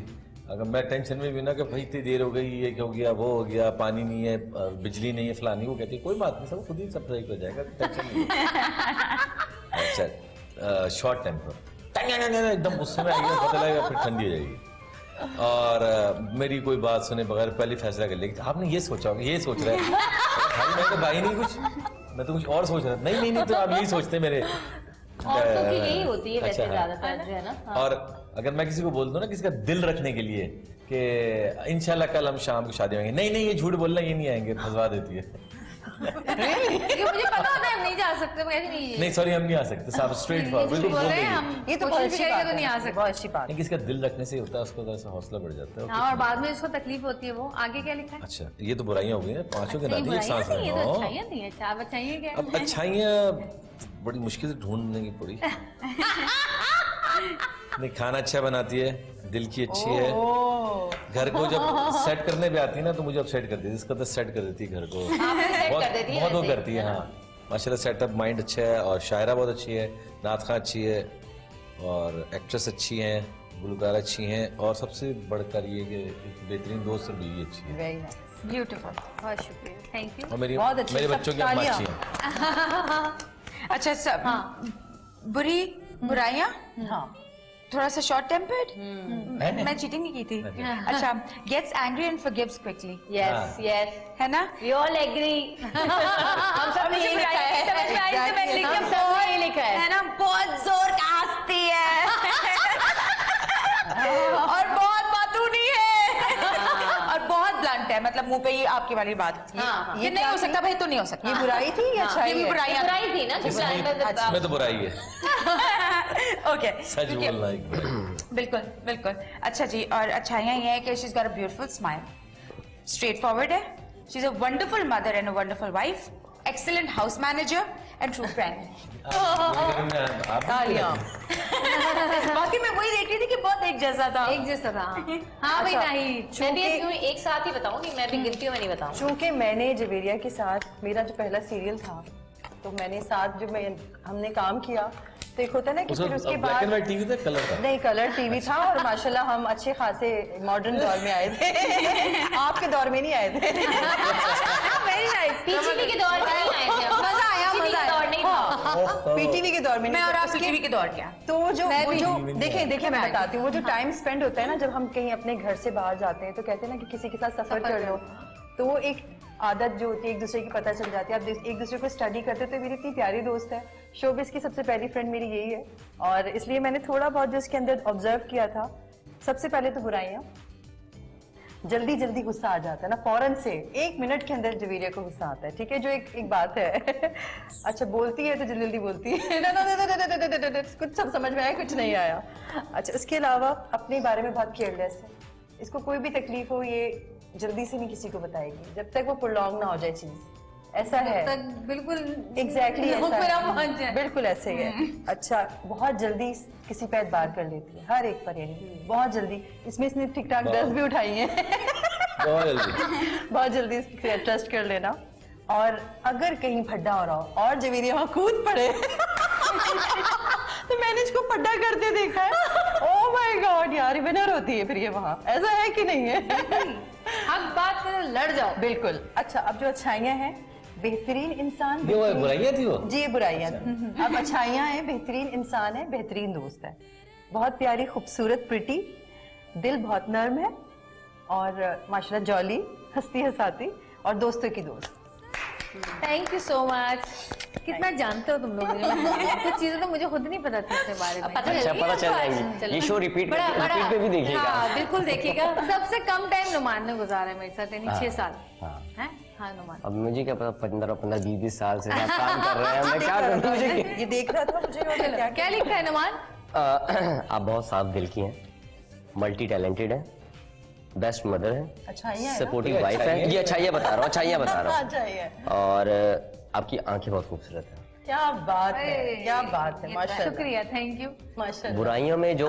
अगर मैं टेंशन में भी ना कि भाई इतनी देर हो गई, ये क्या हो गया, वो हो गया, पानी नहीं है, बिजली नहीं है, फलानी, वो कहती है कोई बात नहीं, सब खुद ही सब सही हो जाएगा, टेंशन नहीं। अच्छा शॉर्ट टेम्पर, एकदम गुस्से में आएगी, पता लगेगा फिर ठंडी हो जाएगी। और मेरी कोई बात सुने बगैर पहले फैसला कर लेगी, आपने ये सोचा होगा, ये सोच रहा है भाई, मैं तो भाई नहीं कुछ, मैं तो कुछ और सोच रहा था। नहीं तो आप यही सोचते मेरे। औरतों की यही होती है वैसे ज्यादातर जो है ना। और अगर मैं किसी को बोल दूं ना, किसी का दिल रखने के लिए कि इंशाल्लाह कल हम शाम को शादी में आएंगे, नहीं ये झूठ बोलना, ये नहीं आएंगे, फंसवा देती है। मुझे पता होता है हम नहीं जा सकते, नहीं सॉरी हम नहीं आ सकते, साहब स्ट्रेट फॉरवर्ड बिल्कुल बोल देंगे। ये तो बहुत अच्छी बात है, नहीं आ सकते, बहुत अच्छी बात। किसी का दिल रखने से होता है, उसको थोड़ा सा हौसला बढ़ जाता है। हाँ, और बाद में इसको तकलीफ होती है। वो आगे क्या लिखा है? अच्छा ये तो बुराइयां हो गई हैं, पांचों के नाते एक सांस नहीं, ये तो लेना। अच्छाइयां नहीं है। अच्छा आप अच्छाइयां क्या? अब अच्छाइयां बड़ी मुश्किल से ढूंढने की पड़ी। नहीं, खाना अच्छा बनाती है, दिल की अच्छी है, घर को जब सेट करने पे आती है ना तो मुझे अब सेट कर देती है, इसका तो सेट कर देती है घर को, बहुत वो करती है। हाँ माशाल्लाह सेटअप, माइंड अच्छा है, और शायरा बहुत अच्छी है, नात खां अच्छी है, और एक्ट्रेस अच्छी हैं, गुलकार अच्छी हैं, और सबसे बढ़कर ये कि एक बेहतरीन दोस्त और बीवी अच्छी है। वेरी नाइस, ब्यूटीफुल, बहुत शुक्रिया, थैंक यू। और मेरे अच्छी, बच्चों की अम्मा अच्छी हैं। अच्छा सब बुरी बुराइयां, हाँ थोड़ा सा शॉर्ट टेम्पर्ड, मैं चीटिंग नहीं की थी। अच्छा, gets angry and forgives quickly, yes yes, है ना? We all agree. हम सब ने यही लिखा है, समझ में आई तो मैं लिख हम सब ने यही लिखा है। है ना? बहुत जोर का हंसती है और बहुत बातूनी है और बहुत ब्लंट है, मतलब मुंह पे ही आपकी वाली बात। ये नहीं हो सकता भाई, तो नहीं हो सकता। ये बुराई थी या अच्छाई है? बुराई थी ना, इसमें तो बुराई है, ओके, सच बोलना एक। बिल्कुल बिल्कुल। अच्छा जी, और अच्छाइयाँ ये है कि she is got a beautiful smile, straightforward है, she is a wonderful mother and a wonderful wife, excellent house manager and true friend. बाकी मैं वही देख रही थी कि बहुत एक जैसा था, एक जैसा था। हाँ भाई नहीं, मैं भी एक साथ ही बताऊंगी, मैं भी गिनती में नहीं बताऊंगी। चूंकि मैंने जवेरिया के साथ मेरा जो पहला सीरियल था, तो मैंने साथ जो हमने काम किया, तो एक होता है ना कि फिर उसके बाद ब्लैक एंड व्हाइट टीवी था, कलर था? नहीं, कलर टीवी था, और माशाल्लाह हम अच्छे खासे मॉडर्न दौर में आए थे। आपके दौर में नहीं आए थे। पीटीवी के दौर में नहीं आए थे, मजा आया, मजा आया। दौर नहीं था। पीटीवी के दौर में मैं नहीं, और तो आप उसके- पीटीवी के दौर क्या। तो वो जो देखिए मैं मैं बताती हूँ, वो जो टाइम स्पेंड होता है ना, जब हम कहीं अपने घर से बाहर जाते हैं, तो कहते हैं ना कि किसी के साथ सफर कर लो, तो वो एक आदत जो होती है एक दूसरे की पता चल जाती है। आप एक दूसरे को स्टडी करते हो, तो मेरी इतनी प्यारी दोस्त है, शोबिस की सबसे पहली फ्रेंड मेरी यही है, और इसलिए मैंने थोड़ा बहुत जो इसके अंदर ऑब्जर्व किया था। सबसे पहले तो बुराइयाँ, जल्दी जल्दी गुस्सा आ जाता है ना, फौरन से 1 मिनट के अंदर जवेरिया को गुस्सा आता है, ठीक है, जो एक बात है। अच्छा बोलती है तो जल्दी जल्दी बोलती है, कुछ सब समझ में आया, कुछ नहीं आया। अच्छा उसके अलावा अपने बारे में बहुत केयरलेस है, इसको कोई भी तकलीफ हो ये जल्दी से नहीं किसी को बताएगी जब तक वो प्रोलॉन्ग ना हो जाए चीज, ऐसा है तक बिल्कुल एग्जैक्टली exactly बिल्कुल ऐसे ही है। अच्छा बहुत जल्दी किसी पे एतबार कर लेती है, हर एक पर, यानी बहुत जल्दी। इसमें इसने ठीक ठाक 10 भी उठाई हैं। बहुत जल्दी बहुत जल्दी इस पे ट्रस्ट कर लेना। और अगर कहीं फड्डा हो रहा हो और जवेरिया वहां कूद पड़े तो मैंने इसको फड्डा करते देखा है। ओह माय गॉड यार, विनर होती है फिर ये वहां, ऐसा है कि नहीं है? हक बात करो, लड़ जाओ। बिल्कुल। अच्छा अब जो अच्छाइयां हैं, बेहतरीन इंसान, ये वो बुराइयां थी वो, जी बुराइयां। अब अच्छाइयां हैं, बेहतरीन इंसान है, बेहतरीन दोस्त है, बहुत प्यारी खूबसूरत प्रिटी, दिल बहुत नर्म है और माशाल्लाह जॉली, हंसती हंसाती और दोस्तों की दोस्त। Thank you so much. कितना जानते हो तुम लोग मुझे, कुछ चीजें तो मुझे खुद नहीं पता थी इसके बारे में। पता अच्छा पता चल जाएंगी, ये शो रिपीट पे भी देखिएगा। हाँ बिल्कुल देखिएगा। सबसे कम टाइम नुमान ने गुजारा है मेरे साथ, यानी 6 साल। हैं? हाँ नुमान। अब मुझे क्या पता 15 20 साल से आप काम कर रहे हैं, मैं क्या करूं, मुझे ये देख रहा था मुझे और क्या क्या लिखा है नुमान? आप बहुत साफ दिल की हैं, मल्टी टैलेंटेड है, बेस्ट मदर है, अच्छाइयां है ना? सपोर्टिव वाइफ है। ये अच्छाइयां बता रहा हूँ, अच्छाइयां बता रहा हूँ। अच्छाइयां। और आपकी आंखें बहुत खूबसूरत है। क्या बात है, क्या बात है, माशाल्लाह शुक्रिया, थैंक यू। माशाल्लाह। बुराइयों में जो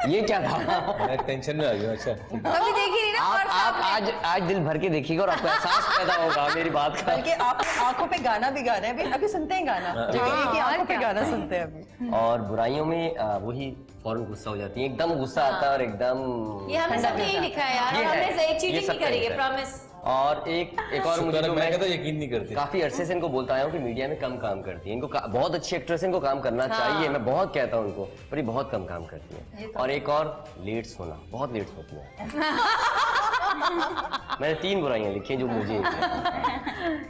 ये क्या था, मैं टेंशन में आ गया। अच्छा कभी देखी नहीं ना। आप आज दिल भर के देखिएगा और आपको एहसास पैदा होगा मेरी बात का। बल्कि आप आंखों पे गाना भी गा रहे हैं, अभी सुनते हैं गाना, जवेरिया की आंखों पे गाना सुनते हैं अभी। और बुराइयों में वही फौरन गुस्सा हो जाती है, एकदम गुस्सा आता है और एकदम ये हमें सब यही लिखा है यार, ये है, हमने ये चीटिंग सब नहीं करी है, है। प्रॉमिस। और एक और मुझे जो मैं कहता यकीन नहीं करती। काफी अरसे से इनको बोलता आया हूँ कि मीडिया में कम काम करती है, इनको बहुत अच्छी एक्ट्रेस, इनको काम करना चाहिए, मैं बहुत कहता हूँ उनको, पर ये बहुत कम काम करती है। और एक और लेट सोना, बहुत लेट सोती है। मैंने 3 बुराइयां लिखी हैं जो मुझे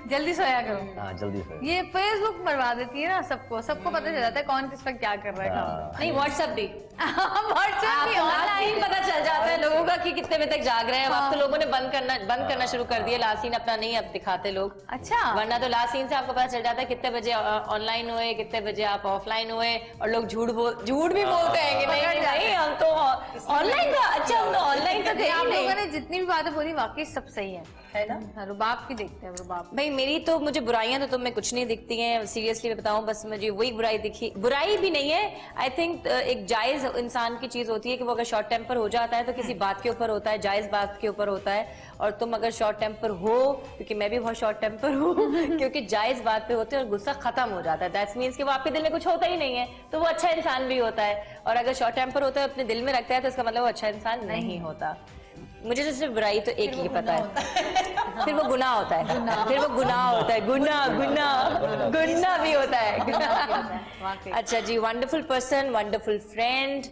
जल्दी सोया करो। हाँ जल्दी सो। ये फेसबुक मरवा देती है ना सबको, सबको पता चल जाता है कौन किस पर क्या कर रहा है काम। नहीं व्हाट्सएप भी, व्हाट्सएप भी ऑनलाइन पता चल जाता है लोगों का कि कितने बजे तक जाग रहे हैं। अब तो लोगों ने बंद करना शुरू कर दिया, लास्ट सीन अपना नहीं अब दिखाते लोग। अच्छा। वरना तो लास्ट सीन से आपको पता चल जाता है कितने बजे ऑनलाइन हुए, कितने बजे आप ऑफलाइन हुए। और लोग झूठ भी बोलते हैं कि नहीं हम तो ऑनलाइन था। अच्छा हम तो ऑनलाइन तो थे आप ही लोगों नहीं। ने जितनी भी बातें बोली वाकई सब सही है ना? रुबाब की देखते हैं, रुबाब। भाई मेरी तो, मुझे बुराइयां तो तुम्हें कुछ नहीं दिखती हैं, सीरियसली मैं बताऊं, बस मुझे वही बुराई दिखी, बुराई भी नहीं है। आई थिंक एक जायज इंसान की चीज होती है कि वो अगर शॉर्ट टेम्पर हो जाता है तो किसी बात के ऊपर होता है, जायज बात के ऊपर होता है। और तुम अगर शॉर्ट टेम्पर हो, क्योंकि मैं भी बहुत शॉर्ट टेम्पर हूँ, क्योंकि जायज बात पे होते हैं और गुस्सा खत्म हो जाता है, दैट्स मीन्स कि वो आपके दिल में कुछ होता ही नहीं है, तो वो अच्छा इंसान भी होता है। और अगर शॉर्ट टेम्पर होता है अपने दिल में रखता है तो इसका मतलब वो अच्छा इंसान नहीं होता। मुझे तो सिर्फ बुराई तो एक ही पता है, फिर वो गुनाह होता है, फिर वो गुनाह होता है, गुनाह भी होता है। अच्छा जी, wonderful person, wonderful friend,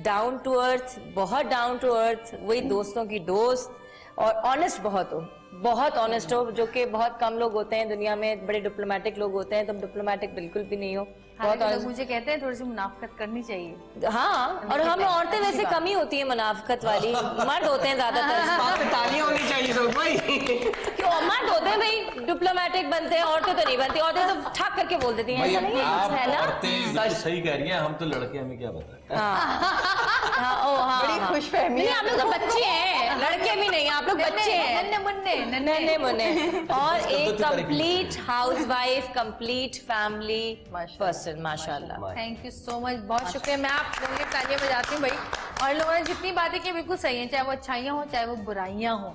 down to earth, बहुत डाउन टू अर्थ, वही दोस्तों की दोस्त, और ऑनेस्ट बहुत ऑनेस्ट हो, जो कि बहुत कम लोग होते हैं दुनिया में, बड़े डिप्लोमेटिक लोग होते हैं, तुम डिप्लोमेटिक बिल्कुल भी नहीं हो। बहुत लोग मुझे कहते हैं थोड़ी सी मुनाफकत करनी चाहिए। हाँ, और हम औरतें वैसे कम ही होती है मुनाफकत वाली, मर्द होते हैं ज्यादातर। तालियां होनी चाहिए तो भाई। क्यों, मर्द होते हैं भाई डिप्लोमेटिक बनते हैं, औरतें तो नहीं बनती, औरतें तो ठाक करके बोल देती हैं, ऐसा नहीं है ना? औरतें सही कह रही हैं, हम तो लड़के, हमें क्या पता। बड़ी खुशफहमी। नहीं, आप लोग तो बच्चे हैं, लड़के भी नहीं, आप लोग बच्चे हैं, नन्हे मुन्ने। और एक complete housewife, complete family person, माशाल्लाह। थैंक यू सो मच, बहुत शुक्रिया। मैं आप लोगों की तालियां बजाती हूँ भाई। और लोगों ने जितनी बातें की बिल्कुल सही है, चाहे वो अच्छाइयाँ हो चाहे वो बुराइयाँ हो,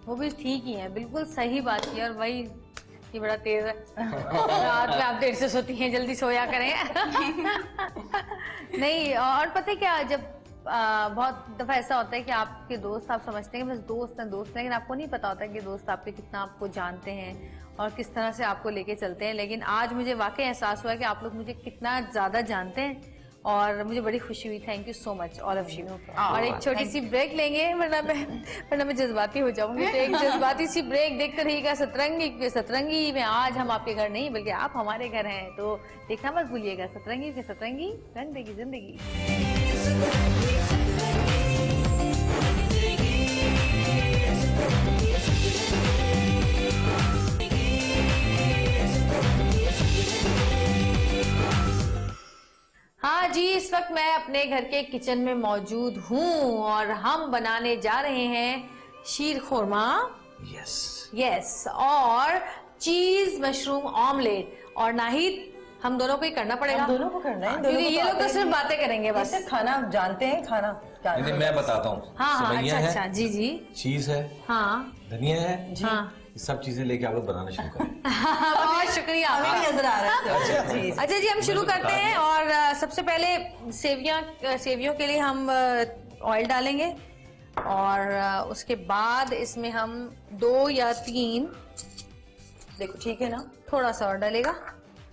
वो भी ठीक ही है, बिल्कुल सही बात की। और वही ये बड़ा तेज है, रात में आप देर से सोती हैं, जल्दी सोया करें। नहीं, और पता है क्या, जब बहुत दफा ऐसा होता है कि आपके दोस्त, आप समझते हैं कि बस दोस्त हैं, लेकिन आपको नहीं पता होता कि दोस्त आपके कितना आपको जानते हैं और किस तरह से आपको लेके चलते हैं। लेकिन आज मुझे वाकई एहसास हुआ कि आप लोग मुझे कितना ज्यादा जानते हैं और मुझे बड़ी खुशी हुई। Thank you so much all of you. और एक छोटी सी ब्रेक लेंगे, वरना मैं जज्बाती हो जाऊंगी। तो एक जज्बाती सी ब्रेक देखते रहिएगा सतरंगी में। आज हम आपके घर नहीं बल्कि आप हमारे घर हैं, तो देखना मत भूलिएगा। सतरंगी रंग देगी जिंदगी। हाँ जी, इस वक्त मैं अपने घर के किचन में मौजूद हूँ और हम बनाने जा रहे हैं शीर खुरमा, यस, और चीज मशरूम ऑमलेट। और नाहिद, हम दोनों को ही करना पड़ेगा। हम दोनों को करना है, क्योंकि ये लोग तो सिर्फ बातें करेंगे बस। सिर्फ खाना जानते हैं, खाना जानते नहीं, हैं। मैं बताता हूँ। हाँ, अच्छा अच्छा, जी जी, चीज है, हाँ धनिया है, हाँ। ये सब चीजें लेके आप लोग बनाना शुरू करें। बहुत शुक्रिया। हमें भी नजर आ रहा है जी। अच्छा जी, हम शुरू करते हैं। और सबसे पहले सेवियों के लिए हम ऑयल डालेंगे और उसके बाद इसमें हम 2 या 3, देखो ठीक है ना, थोड़ा सा और डालेगा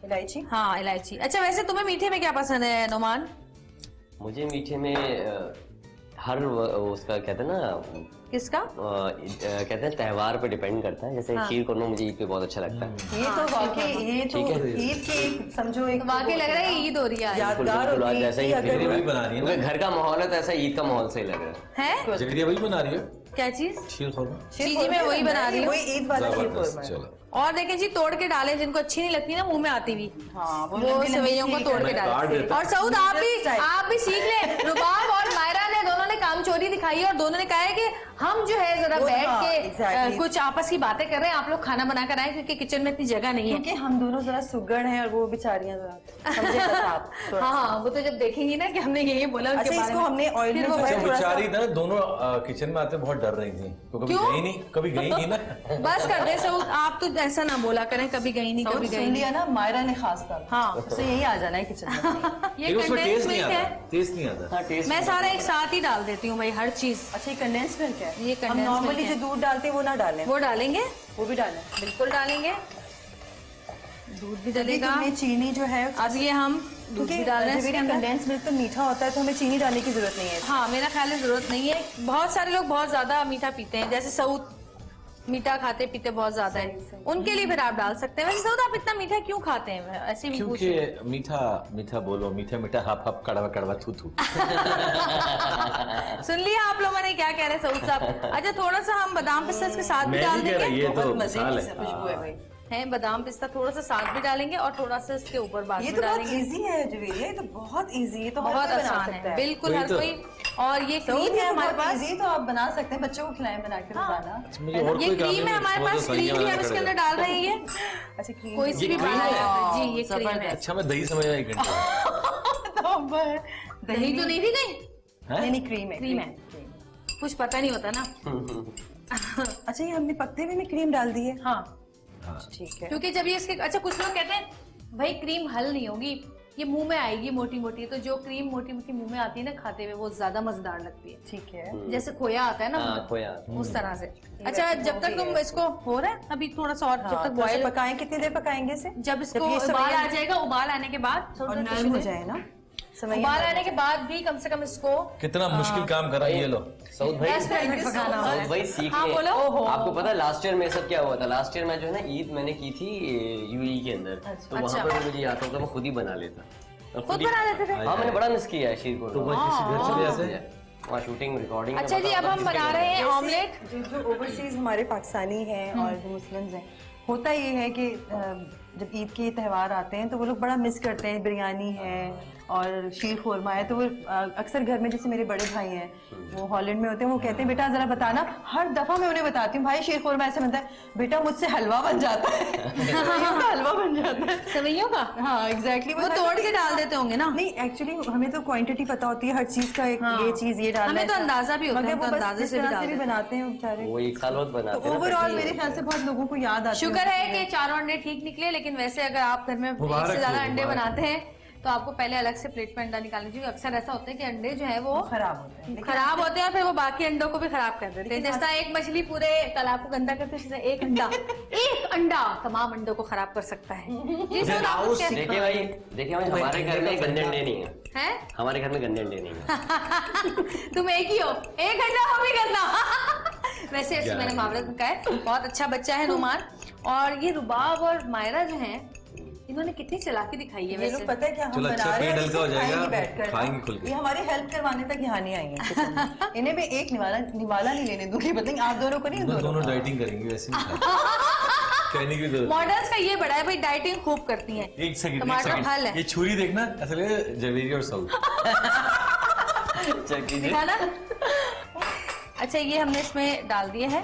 इलायची। हाँ, इलायची। अच्छा, वैसे तुम्हें मीठे में क्या पसंद है नोमान? मुझे मीठे में हर उसका कहते हैं ना, किसका? कहते हैं त्योहार पे डिपेंड करता है। जैसे शीर खुरमा मुझे ईद पे बहुत अच्छा लगता है। ये तो वाकई, ये तो ठीक है। ईद की एक समझो एक वाकई लग रहा है ईद हो रही है आज। यादगार बिल्कुल, आज होती जैसा है ही कि अगर वही बना रही है क्योंकि ना, घर का माहौल है तो ऐसा ईद का माहौल सही लग रहा है। है जगरिया वही बना रही है, क्या चीज? शीर खुरमा। जी जी, मैं वही बना रही हूँ। वही ईद वाला शीर जबरदस्त, खुरमा है। चलो। और देखें जी, तोड़ के डालें, जिनको अच्छी नहीं लगती ना मुंह में आती हुई, हाँ, वो लंबी-लंबी सेवइयों को सी तोड़ के मैं काट डालें। देता और सऊद, आप Style। भी सीख ले। रुबाब और मायरा ने दोनों ने कामचोरी दिखाई है और दोनों ने कहा है कि हम जो है जरा वो, बैठ हाँ, के exactly। कुछ आपस की बातें कर रहे हैं, आप लोग खाना बना कर आए क्योंकि किचन में इतनी जगह नहीं है। क्योंकि हम दोनों जरा सुगड़ हैं और वो बेचारियां जरा समझे बस आप थोड़ा हाँ सा। हाँ, वो तो जब देखेंगी ना कि हमने यही बोला उनके अच्छा, बारे इसको में। हमने ऑयल फिर में वो जो है अच्छा, थोड़ा सा- बेचारी ना दोनों किचन में आते बहुत डर रही थी, तो कभी क्यों? गई नहीं, कभी गई नहीं ना। बस कर दे सऊद, आप तो ऐसा ना बोला करें, कभी गई नहीं, कभी गई सुन नहीं। लिया ना, मायरा ने खास कर। हाँ। उससे यही आ जाना है किचन में। ये लेकिन उसमें कंडेंस टेस्ट नहीं मिल्क आता, है, टेस्ट नहीं आता। हाँ, टेस्ट मैं सारा एक साथ ही डाल देती हूँ भाई, हर चीज। अच्छा, ये कंडेंस मिल्क है। ये हम condensed नॉर्मली milk जो है। दूध डालते हैं वो ना डालें, वो डालेंगे, वो भी डालें। बिल्कुल डालेंगे, दूध भी डलेगा। हमने चीनी जो है, अब ये हम दूध भी डाल रहे हैं इसके अंदर। कंडेंस मिल्क तो मीठा होता है तो हमें चीनी डालने की जरूरत नहीं है। हाँ, मेरा ख्याल है जरूरत नहीं है। बहुत सारे लोग बहुत ज्यादा मीठा पीते हैं, जैसे सऊद मीठा खाते पीते बहुत ज्यादा है, उनके लिए फिर आप डाल सकते हैं। वैसे सऊद, आप इतना मीठा क्यों खाते हैं? ऐसे भी पूछ रही हूँ। क्योंकि मीठा मीठा बोलो, मीठा मीठा हप हप, कड़वा कड़वा थू थू। सुन लिया आप लोगों ने क्या कह रहे हैं सऊद साहब? अच्छा, थोड़ा सा हम बादाम पिस्ता इसके साथ भी मैं डाल नहीं कह रहा, देंगे। ये तो बहुत मजे मिसाल की है। खुशबू है भाई। है बादाम पिस्ता थोड़ा सा साथ भी डालेंगे और थोड़ा सा इसके ऊपर बाद ये में तो बहुत डालेंगे। इजी है जवेरिया, ये तो बहुत इजी है, तो हर बहुत कोई बना आसान सकता है, है। बिल्कुल वही हर तो। कोई। और ये तो क्रीम है हमारे पास, इजी, तो आप बना सकते हैं, बच्चों को खिलाएं बना के रोजाना। मुझे और ये कोई काम क्रीम है नहीं, हमारे समझो पास, सही क्रीम भी है, हम इसके अंदर खड़े डाल रहे हैं। ये अच्छा, क्रीम कोई सी भी क्रीम बना है? है जी, ये क्रीम है। अच्छा, मैं दही समझ एक घंटा। दही तो नहीं भी गई, नहीं नहीं, क्रीम है, क्रीम है। कुछ पता नहीं होता ना। अच्छा, ये हमने पकते हुए में क्रीम डाल दी है। हाँ, ठीक है। क्योंकि जब ये इसके, अच्छा कुछ लोग कहते हैं भाई क्रीम हल नहीं होगी, ये मुंह में आएगी मोटी मोटी, तो जो क्रीम मोटी मोटी मुंह में आती है ना खाते हुए, वो ज्यादा मजेदार लगती है। ठीक है। जैसे खोया आता है ना, हाँ, खोया। उस तरह से। अच्छा, जब तक तुम इसको हो रहा है अभी थोड़ा सा और, जब हाँ, तक थोड़ा सा बॉयल, पकाएं, कितनी देर पकाएंगे इसे? जब इसको ये उबाल सेवइयां- आ जाएगा, उबाल आने के बाद थोड़ा और सा नरम टिश्यू हो दे। जाए ना सेवइयां उबाल नरम आने हो के बाद भी कम से कम इसको कितना मुश्किल काम करा ये लो। सऊद भाई, 10 मिनट पकाना होता सऊद है। भाई सीख हाँ, ले। बोलो। आपको पता है लास्ट ईयर मेरे साथ क्या हुआ था? लास्ट ईयर मैं जो है ना ईद मैंने की थी यूएई के अंदर, तो वहाँ पर मुझे आता होता मैं खुद ही बना लेता। और खुद बना लेते थे? हाँ, मैंने बड़ा मिस किया है शीर को। तो वो किसी घर चले जाते हैं। वहाँ शूटिंग रिकॉर्डिंग। अच्छा जी, अब हम बना रहे हैं ऑमलेट। जो ओवरसीज हमारे पाकिस्तानी हैं और जो मुस्लिम्स हैं, होता ये है कि जब ईद के त्यौहार आते हैं तो वो लोग बड़ा मिस करते हैं, बिरयानी है और शीर खुरमा है, तो वो अक्सर घर में, जैसे मेरे बड़े भाई हैं वो हॉलैंड में होते हैं, वो कहते हैं बेटा जरा बताना। हर दफा मैं उन्हें बताती हूँ भाई शीर खुरमा ऐसे बनता है, बेटा मुझसे हलवा बन जाता है। हलवा बन जाता है सेवइयों का। हाँ एग्जैक्टली, वो तोड़ के डाल देते होंगे ना। नहीं एक्चुअली हमें तो क्वांटिटी पता होती है हर चीज का, एक ये चीज ये डालना हमें तो है, अंदाजा भी होता है, मगर हम तो वो बस अंदाजे जिस से भी तरह डाल से भी देते हैं। बनाते हैं बेचारे। वो एक साल बाद तो बनाते हैं ना, ओवरऑल पहले। मेरे ख्याल से बहुत लोगों को याद आता शुक्र है कि 4 अंडे ठीक निकले, लेकिन वैसे अगर आप घर में एक मुबारक से ज्यादा हो, अंडे मुबारक। बनाते हैं तो आपको पहले अलग से प्लेट में अंडा निकालना चाहिए। अक्सर ऐसा होता है कि अंडे जो है वो खराब होते हैं। खराब होते हैं और फिर वो बाकी अंडों को भी खराब कर देते हैं। जैसा एक मछली पूरे तालाब को गंदा करते है, एक अंडा तमाम अंडों को खराब कर सकता है। जी सर, आप कुछ कहते देखिए भाई, हमारे घर में गंदे अंडे नहीं है। हैं? हमारे घर में गंदे अंडे नहीं है। तुम एक ही हो, एक अंडा हो भी गंदा। वैसे ऐसे मैंने मावरत में कहा है, बहुत अच्छा बच्चा है नुमान। और ये रुबाब और मायरा जो हैं, इन्होंने कितनी चालाकी दिखाई है। ये वैसे लोग पता है क्या हम चलो, बना अच्छा, रहे हैं, पेट हल्का हो इसे जाएगा, खाएंगे बैठकर। खाएंगे खुल के। ये हमारी हेल्प करवाने तक यहाँ नहीं आएंगे किचन में। इन्हें भी एक निवाला नहीं लेने दूंगी, बताएंगे आप दोनों को नहीं, दोनों दोनों डाइटिंग करेंगे वैसे नहीं खाएंगे। कहने की जरूरत मॉडल्स का ये बड़ा है भाई, डाइटिंग खूब करती हैं। एक सेकंड टमाटर खा ले। ये छुरी देखना ऐसा लगे जवेरी और सऊद। चेक कीजिए। दिखाना। अच्छा ये हमने इसमें डाल दिए है।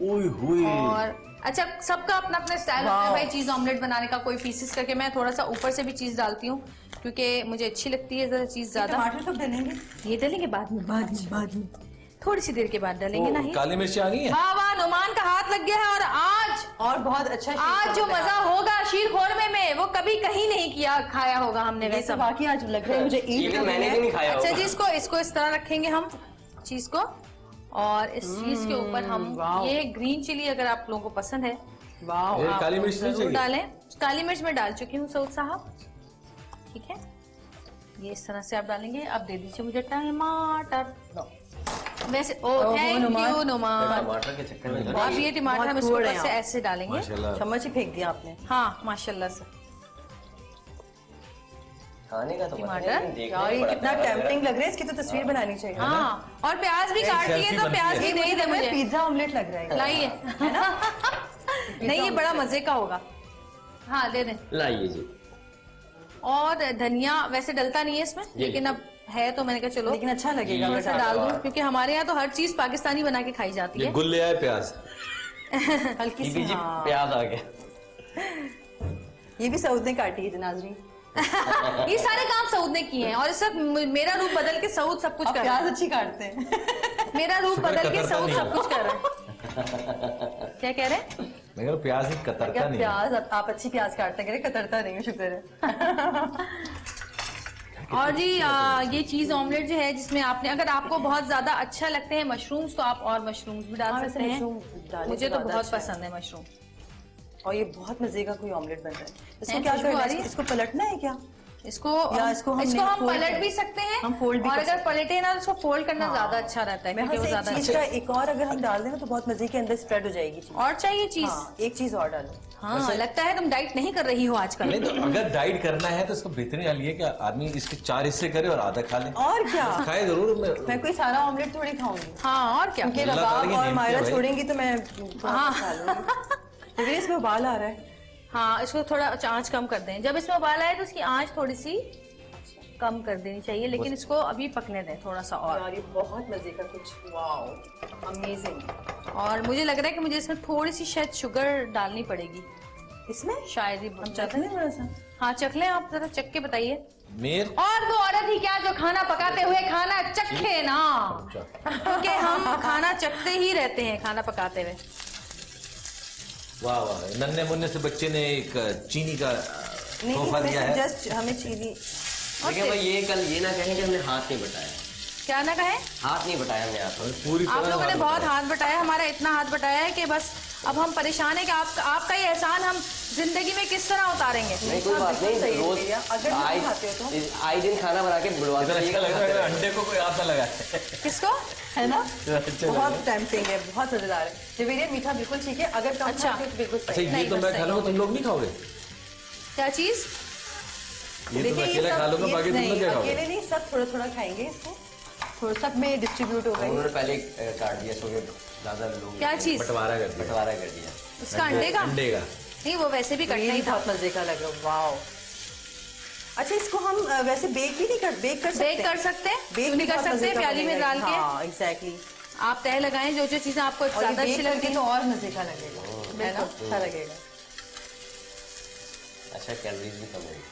ओए हुए। और अच्छा सबका अपना अपना स्टाइल होता है भाई चीज ऑमलेट बनाने का। कोई पीसेस करके, मैं थोड़ा सा ऊपर से भी चीज डालती हूँ क्योंकि मुझे अच्छी लगती है जरा चीज ज्यादा। टमाटर कब डालेंगे? ये डालेंगे बाद में थोड़ी सी देर के बाद डालेंगे ना। काली मिर्ची आ गई है। वाह वाह, नुमान का हाथ लग गया है। और आज और बहुत अच्छा आज जो मजा होगा शीर खोरमे में वो कभी कहीं नहीं किया खाया होगा हमने ये वैसा। सब बाकी आज लग रहा है मुझे ईद Even का मैंने दिन भी है। नहीं खाया अच्छा होगा। जी इसको इस तरह रखेंगे हम चीज को, और इस चीज के ऊपर हम ये ग्रीन चिली अगर आप लोगों को पसंद है वाह ये काली मिर्च नहीं जरूर चाहिए। डालें। काली मिर्च मैं डाल चुकी हूँ सऊद साहब, ठीक है। ये इस तरह से आप डालेंगे। अब दे दीजिए मुझे टमाटर। वैसे थैंक यू नुमान। टमाटर के चक्कर में अब ये टमाटर हम इसके थोड़े ऊपर से हैं। ऐसे डालेंगे। माशाल्लाह। चम्मच ही फेंक दिया आपने। हाँ माशाल्लाह से। खाने का तो पता टमाटर। नहीं, लेकिन देखने यार में ये बड़ा कितना प्यारा लग रहा है। टेम्पटिंग लग रहा है, इसकी तो तस्वीर बनानी चाहिए। हाँ और प्याज भी काट दिए सेल्फी तो बनती प्याज है। भी नहीं दे मुझे। पिज्जा ऑमलेट लग रहा है। लाइए नहीं ये बड़ा मजे का होगा। हाँ दे दें। लाइए जी। और धनिया वैसे डलता नहीं है इसमें, जी। लेकिन अब है तो मैंने कहा चलो लेकिन अच्छा लगेगा थोड़ा अगर सा डाल डाल दूं, क्योंकि हमारे यहाँ तो हर चीज पाकिस्तानी बना के खाई जाती ये है। गुल ले आए प्याज। हल्की सी। जी हाँ। प्याज आ गया। ये भी सऊद ने काटी है नाजरीन। ये सारे काम सऊद ने किए हैं और इस वक्त मेरा रूप बदल के सऊद सब कुछ आप कर रहा प्याज है। अच्छी काटते हैं। मेरा रूप शुक्र बदल के कतरता सऊद नहीं सब है। कुछ कर रहा है। क्या कह रहे हैं? मैं कह रहा हूं, प्याज ही कतरता क्या नहीं है। प्याज आप अच्छी प्याज काटते हैं, कतरता नहीं है, शुक्र है। और जी ये चीज ऑमलेट जो है जिसमें आपने, अगर आपको बहुत ज्यादा अच्छा लगते हैं मशरूम्स तो आप और मशरूम्स भी डाल हाँ, सकते वैसे हैं। मशरूम डालें मुझे तो ज्यादा बहुत अच्छा है। पसंद है मशरूम। और ये बहुत मजे का कोई ऑमलेट बन रहा है। इसको हैं, क्या खुशबू करना आ है? रही है? इसको पलटना है क्या? इसको या इसको हम नहीं हम fold पलट कर- भी सकते हैं, हम fold भी और कर अगर सकते पलटे ना तो उसको फोल्ड करना ज्यादा अच्छा रहता है मैं क्योंकि वो एक ज्यादा चीज का एक और अगर हम डाल दें ना तो बहुत मजे के अंदर स्प्रेड हो जाएगी चीज। और चाहिए चीज। हाँ, एक चीज और डालो। हाँ लगता है तुम डाइट नहीं कर रही हो आजकल। नहीं तो अगर डाइट करना है तो इसका बेहतरीन हाल ये है कि आदमी इसके 4 हिस्से करे और आधा खा ले। और क्या? खाए जरूर। मैं कोई सारा ऑमलेट थोड़ी खाऊंगी, हाँ और क्या। क्योंकि अल्लाह ताला रबाब की और नेमत है मायरा भाई। छोड़ेंगी तो मैं खा लूंगी। तो इसमें उबाल आ रहा है। हाँ इसको थोड़ा आंच कम कर दें। जब इसमें उबाल आए तो उसकी आंच थोड़ी सी कम कर देनी चाहिए, लेकिन इसको अभी पकने दें थोड़ा सा और। यार ये बहुत मजे का कुछ, वाओ अमेजिंग। और मुझे लग रहा है कि मुझे इसमें थोड़ी सी शायद शुगर डालनी पड़ेगी इसमें शायद ही। हम चाहते हैं थोड़ा सा। हाँ चख लें आप, जरा चख के बताइए। मेर और वो औरत ही क्या जो खाना पकाते हुए खाना चखे ना, क्योंकि हम खाना चखते ही रहते हैं खाना पकाते हुए। वाह वाह, नन्हे मुन्ने से बच्चे ने एक चीनी का नहीं तोहफा दिया है। जस्ट हमें चीनी। लेकिन भाई ये कल ये ना कहें कि हमने हाथ नहीं बटाया। क्या ना कहे, हाथ नहीं बटाया हमने हाथ। पूरी आप तरह लोगों ने हाथ बहुत बटाया। हाथ बटाया, हमारा इतना हाथ बटाया है कि बस अब हम परेशान है कि आपका ये एहसान हम जिंदगी में किस तरह उतारेंगे। नहीं कोई बात नहीं, सही है रोज भैया, अगर नहीं खाते हो आए दिन खाना बना के बुलवाते इतना अच्छा लग रहा है रहिएगा। अंडे को कोई हाथ ना लगाए। किसको? है ना? अच्छा लग बहुत टेम्पटिंग है, बहुत मजेदार है। जवेरिया मीठा बिल्कुल ठीक है, अगर कम अच्छा। खाते हो तो बिल्कुल अच्छा सही है। ये तो मैं खा लूंगा, तुम लोग नहीं खाओगे? क्या चीज? ये तो मैं देखिए, अकेला सब- खा लूंगा, ये बाकी तुम लोग नहीं, क्या खाओगे? अकेले नहीं, सब थोड़ा थोड़ा खाएंगे इसको, थोड़ा सब में डिस्ट्रीब्यूट होगा ये। उन्होंने पहले काट दिया सो ज्यादा लोग क्या चीज? बंटवारा कर दिया। बंटवारा कर दिया। इसका अंडे का? अंडे का। नहीं वो वैसे भी कटना ये ही था। बहुत मजे का लग रहा है, वाओ। अच्छा इसको हम वैसे बेक भी नहीं कर, बेक कर सकते बेक कर सकते हैं, बेक भी कर सकते हैं प्याली में डाल के। हाँ एग्जैक्टली। आप तय लगाएं जो जो चीजें आपको और ये ज्यादा अच्छी बेक लगती करके हैं। तो और मजे का लगेगा, है ना? अच्छा लगेगा। अच्छा कैलोरीज भी कम होगी।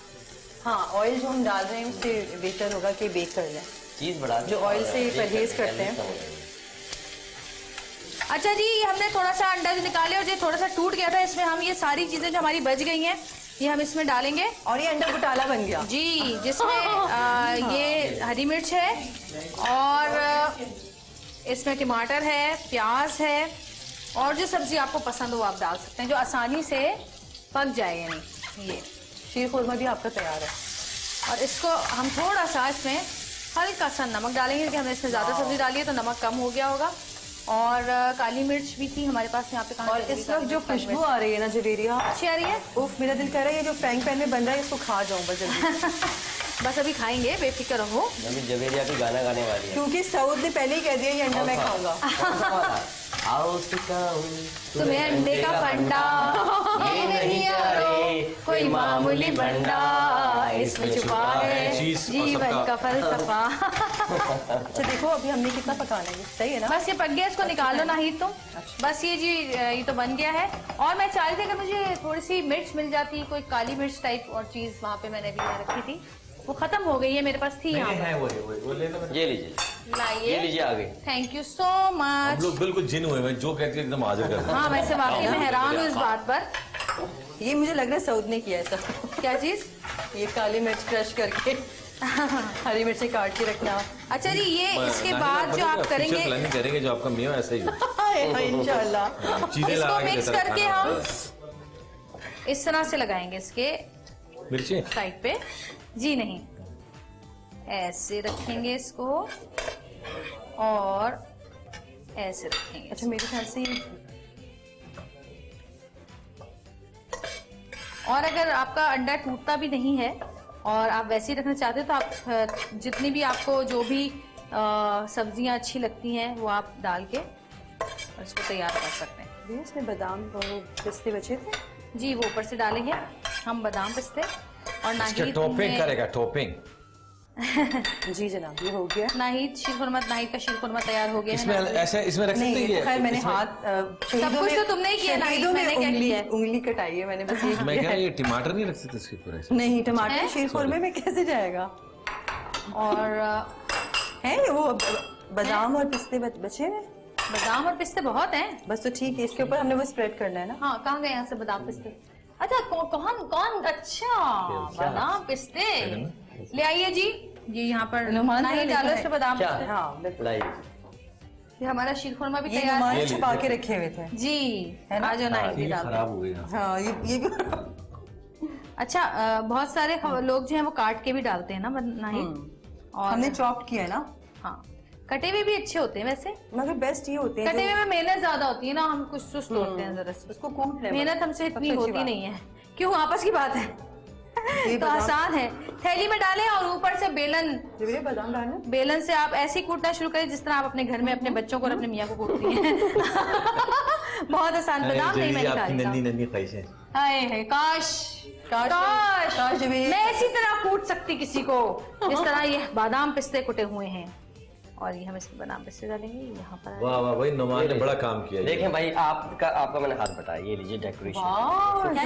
हाँ ऑयल जो हम डाल रहे हैं उससे बेहतर होगा कि बेक कर लें। चीज बढ़ा जो oil से परहेज करते हैं। अच्छा जी हमने थोड़ा सा अंडा जो निकाले और जो थोड़ा सा टूट गया था, इसमें हम ये सारी चीजें जो हमारी बच गई हैं ये हम इसमें डालेंगे। और ये अंडा घोटाला बन गया। जी जिसमें ये हरी मिर्च है और इसमें टमाटर है, प्याज है, और जो सब्जी आपको पसंद हो आप डाल सकते हैं जो आसानी से पक जाए। यानी ये शीर खुरमा भी आपका तैयार है। और इसको हम थोड़ा सा इसमें हल्का सा नमक डालेंगे क्योंकि हमने इसमें ज़्यादा सब्जी डाली है तो नमक कम हो गया होगा। और काली मिर्च भी थी हमारे पास यहाँ पे। कहाँ और चली इस काली वक्त जो मिर्च? काली खुशबू मिर्च। आ रही है ना जवेरिया, अच्छी आ रही है। उफ मेरा दिल कर रहा है ये जो फ्राइंग पैन में बन रहा है इसको खा जाऊं बस जल्दी। बस अभी खाएंगे, बेफिक्र रहो। अभी जवेरिया भी गाना गाने वाली है। क्योंकि सऊद ने पहले ही कह दिया ये अंडा मैं खाऊंगा। आओ सिखाऊं तुम्हें अंडे का फंडा, ये नहीं यारो कोई मामूली बंडा, इसमें छुपा है जीवन का फलसफा। अच्छा देखो अभी हमने कितना पकाना है, सही है ना? बस ये पक गया, इसको निकालो ना ही तुम। बस ये जी ये तो बन गया है। और मैं चाह रही थी अगर मुझे थोड़ी सी मिर्च मिल जाती, कोई काली मिर्च टाइप और चीज वहाँ पे मैंने भी रखी थी, वो खत्म हो गई है, मेरे पास थी यहाँ है वो लेना। ये लीजिए, ये लाइए। लीजिए आगे। थैंक यू सो हम मच। लोग बिल्कुल जिन हुए हैं, जो कहते हैं एकदम हाजिर कर दें। हाँ वैसे वाकई मैं हैरान हूँ इस बात पर। ये मुझे लग रहा है सऊद ने किया है सब। क्या चीज? ये काली मिर्च क्रश करके हरी मिर्ची काट के रखना। अच्छा जी ये इसके बाद जो आप करेंगे प्लानिंग करेंगे जो आपका मियाँ ऐसा ही हो। इंशाल्लाह चीजें इसको लगा के मिक्स देता है करके खाना। हम इस तरह से लगाएंगे इसके मिर्ची साइड पे। जी नहीं, ऐसे रखेंगे इसको और ऐसे रखेंगे। अच्छा मेरे ख्याल से ये और अगर आपका अंडा टूटता भी नहीं है और आप वैसे ही रखना चाहते हो तो आप जितनी भी आपको जो भी सब्जियां अच्छी लगती हैं वो आप डाल के और इसको तैयार कर सकते हैं। इसमें बादाम और पिस्ते बचे थे। जी वो ऊपर से डालेंगे हम बादाम पिस्ते और इसका नाहिद टॉपिंग करेगा टॉपिंग। जी जनाब ये हो गया। नाहिद शीरखुरमा, नाहिद का शीरखुरमा तैयार हो गया इसमें है। ऐसे इसमें रख सकते नहीं हैं खैर मैंने इसमें- हाथ सब कुछ तो तुमने ही किया ना, शहीदों में मैंने क्या किया है? उंगली कटाई है मैंने बस ये मैं किया कह रहा है। ये टमाटर नहीं रख सकते इसके ऊपर ऐसे? नहीं टमाटर है? शीरखुरमे में कैसे जाएगा? और है वो बादाम और पिस्ते बचे हैं। बादाम और पिस्ते बहुत हैं। बस तो ठीक है, इसके ऊपर हमने वो स्प्रेड करना है ना। हाँ कहाँ गए यहाँ से बादाम पिस्ते? अच्छा कौन कौन? अच्छा बादाम पिस्ते ले आइए जी। ये यहाँ पर नुमान नहीं जरा डालो लेके इस पे बादाम क्या? पिस्ते। हाँ बिल्कुल। लाइए। ये हमारा शीरखुरमा भी ये तैयार नुमान है। छुपा के रखे हुए थे। जी है ना? आज जो नाहिद भी ये डालते हैं। खराब हो गई ना। हाँ ये भी अच्छा बहुत सारे लोग जो हैं वो काट के भी डालते हैं ना नाहिद। और हमने चॉप किया है ना। हाँ कटे हुए भी अच्छे होते हैं वैसे। मगर बेस्ट ये होते हैं कटे हुए में मेहनत ज्यादा होती है ना, हम कुछ सुस्त होते हैं जरा से। उसको कूट लें। मेहनत हमसे इतनी सबसे अच्छी होती बात। नहीं है। क्यों आपस की बात है ये तो बादाम- आसान है। थैली में डालें और ऊपर से ये बादाम डालना। बेलन से आप ऐसे ही कूटना शुरू करें जिस तरह आप अपने घर में अपने बच्चों को और अपने मियाँ को कूटती हैं। बहुत आसान। बादाम नहीं मैंने खा आपकी लिया। नन्ही नन्ही ख्वाहिशें। हाय हाय काश काश मैं इसी तरह कूट सकती किसी को जिस तरह ये बादाम पिस्ते कुटे हुए हैं। और ये हम इसमें बादाम पिस्ते डालेंगे यहाँ पर। वाह वाह भाई नुमान ने बड़ा काम किया। देखें भाई आपका मैंने हाथ बताया, ये लीजिए डेकोरेशन।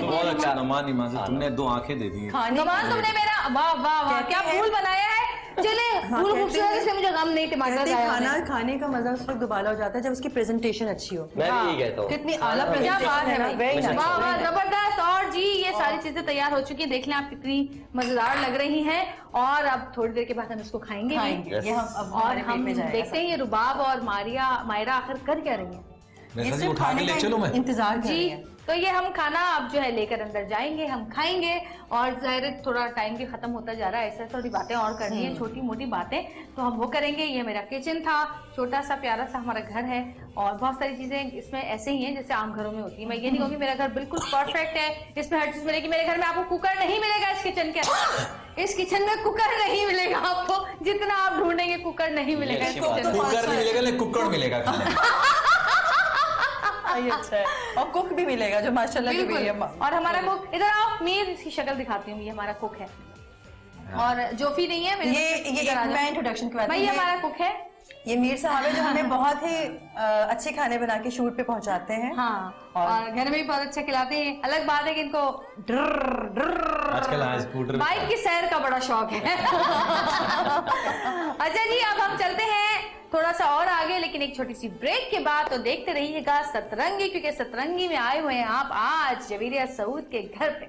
बहुत अच्छा नुमान ईमान से तुमने दो आंखें दे दी। नुमान तुमने मेरा वाह वाह वाह क्या फूल बनाया है। चले फूल खूबसूरत इसमें मुझे गम नहीं टमाटर खाना खाने का मजा उस वक्त दोबारा हो जाता है जब उसकी प्रेजेंटेशन अच्छी हो। मैं भी यही कहता हूँ। कितनी आला क्या प्रेजेंटेशन बात है ना, भाई। very nice, वाह वाह very nice। जबरदस्त। और जी ये सारी चीजें तैयार हो चुकी हैं, देख लें आप कितनी मजेदार लग रही हैं। और अब थोड़ी देर के बाद हम इसको खाएंगे भी। ये हम अब और हमारे पेट हम में जाएगा देखते हैं ये रुबाब और मायरा आखिर कर क्या रही है। मैं ये कहा सिर्फ उठा के खाने ले का चलो मैं। इंतजार कर रही जी है। तो ये हम खाना अब जो है लेकर अंदर जाएंगे, हम खाएंगे। और जाहिर है थोड़ा टाइम भी खत्म होता जा रहा है, ऐसे थोड़ी बातें और करनी है, छोटी मोटी बातें तो हम वो करेंगे। ये मेरा किचन था, छोटा सा प्यारा सा हमारा घर है और बहुत सारी चीजें इसमें ऐसे ही हैं जैसे आम घरों में होती है। मैं ये नहीं कहूँगी मेरा घर बिल्कुल परफेक्ट है, इसमें हर चीज मिलेगी। मेरे घर में आपको कुकर नहीं मिलेगा इस किचन के अंदर। इस किचन में कुकर नहीं मिलेगा आपको, जितना आप ढूंढेंगे कुकर नहीं मिलेगा इस किचन में। कुकर नहीं मिलेगा लेकिन कुकर मिलेगा खाने। ये अच्छा है। और कुक भी मिलेगा जो माशाल्लाह की भी है। बिल्कुल। और हमारा कुक इधर आओ, मीर इसकी शक्ल दिखाती हूँ। ये हमारा कुक है और जोफी नहीं है। ये इधर आ जाओ। मैं इंट्रोडक्शन के बाद भाई ये हमारा कुक है। ये मीर साहब है जो हमें बहुत ही अच्छे खाने बना के शूट पे पहुंचाते हैं। हाँ और घर में भी बहुत अच्छा खिलाते हैं। अलग बात है कि इनको आजकल आज स्कूटर बाइक की सैर का बड़ा शौक है। अच्छा जी अब हम चलते हैं थोड़ा सा और आगे, लेकिन एक छोटी सी ब्रेक के बाद। तो देखते रहिएगा सतरंगी, क्योंकि सतरंगी में आए हुए हैं आप आज जवेरिया सऊद के घर पे।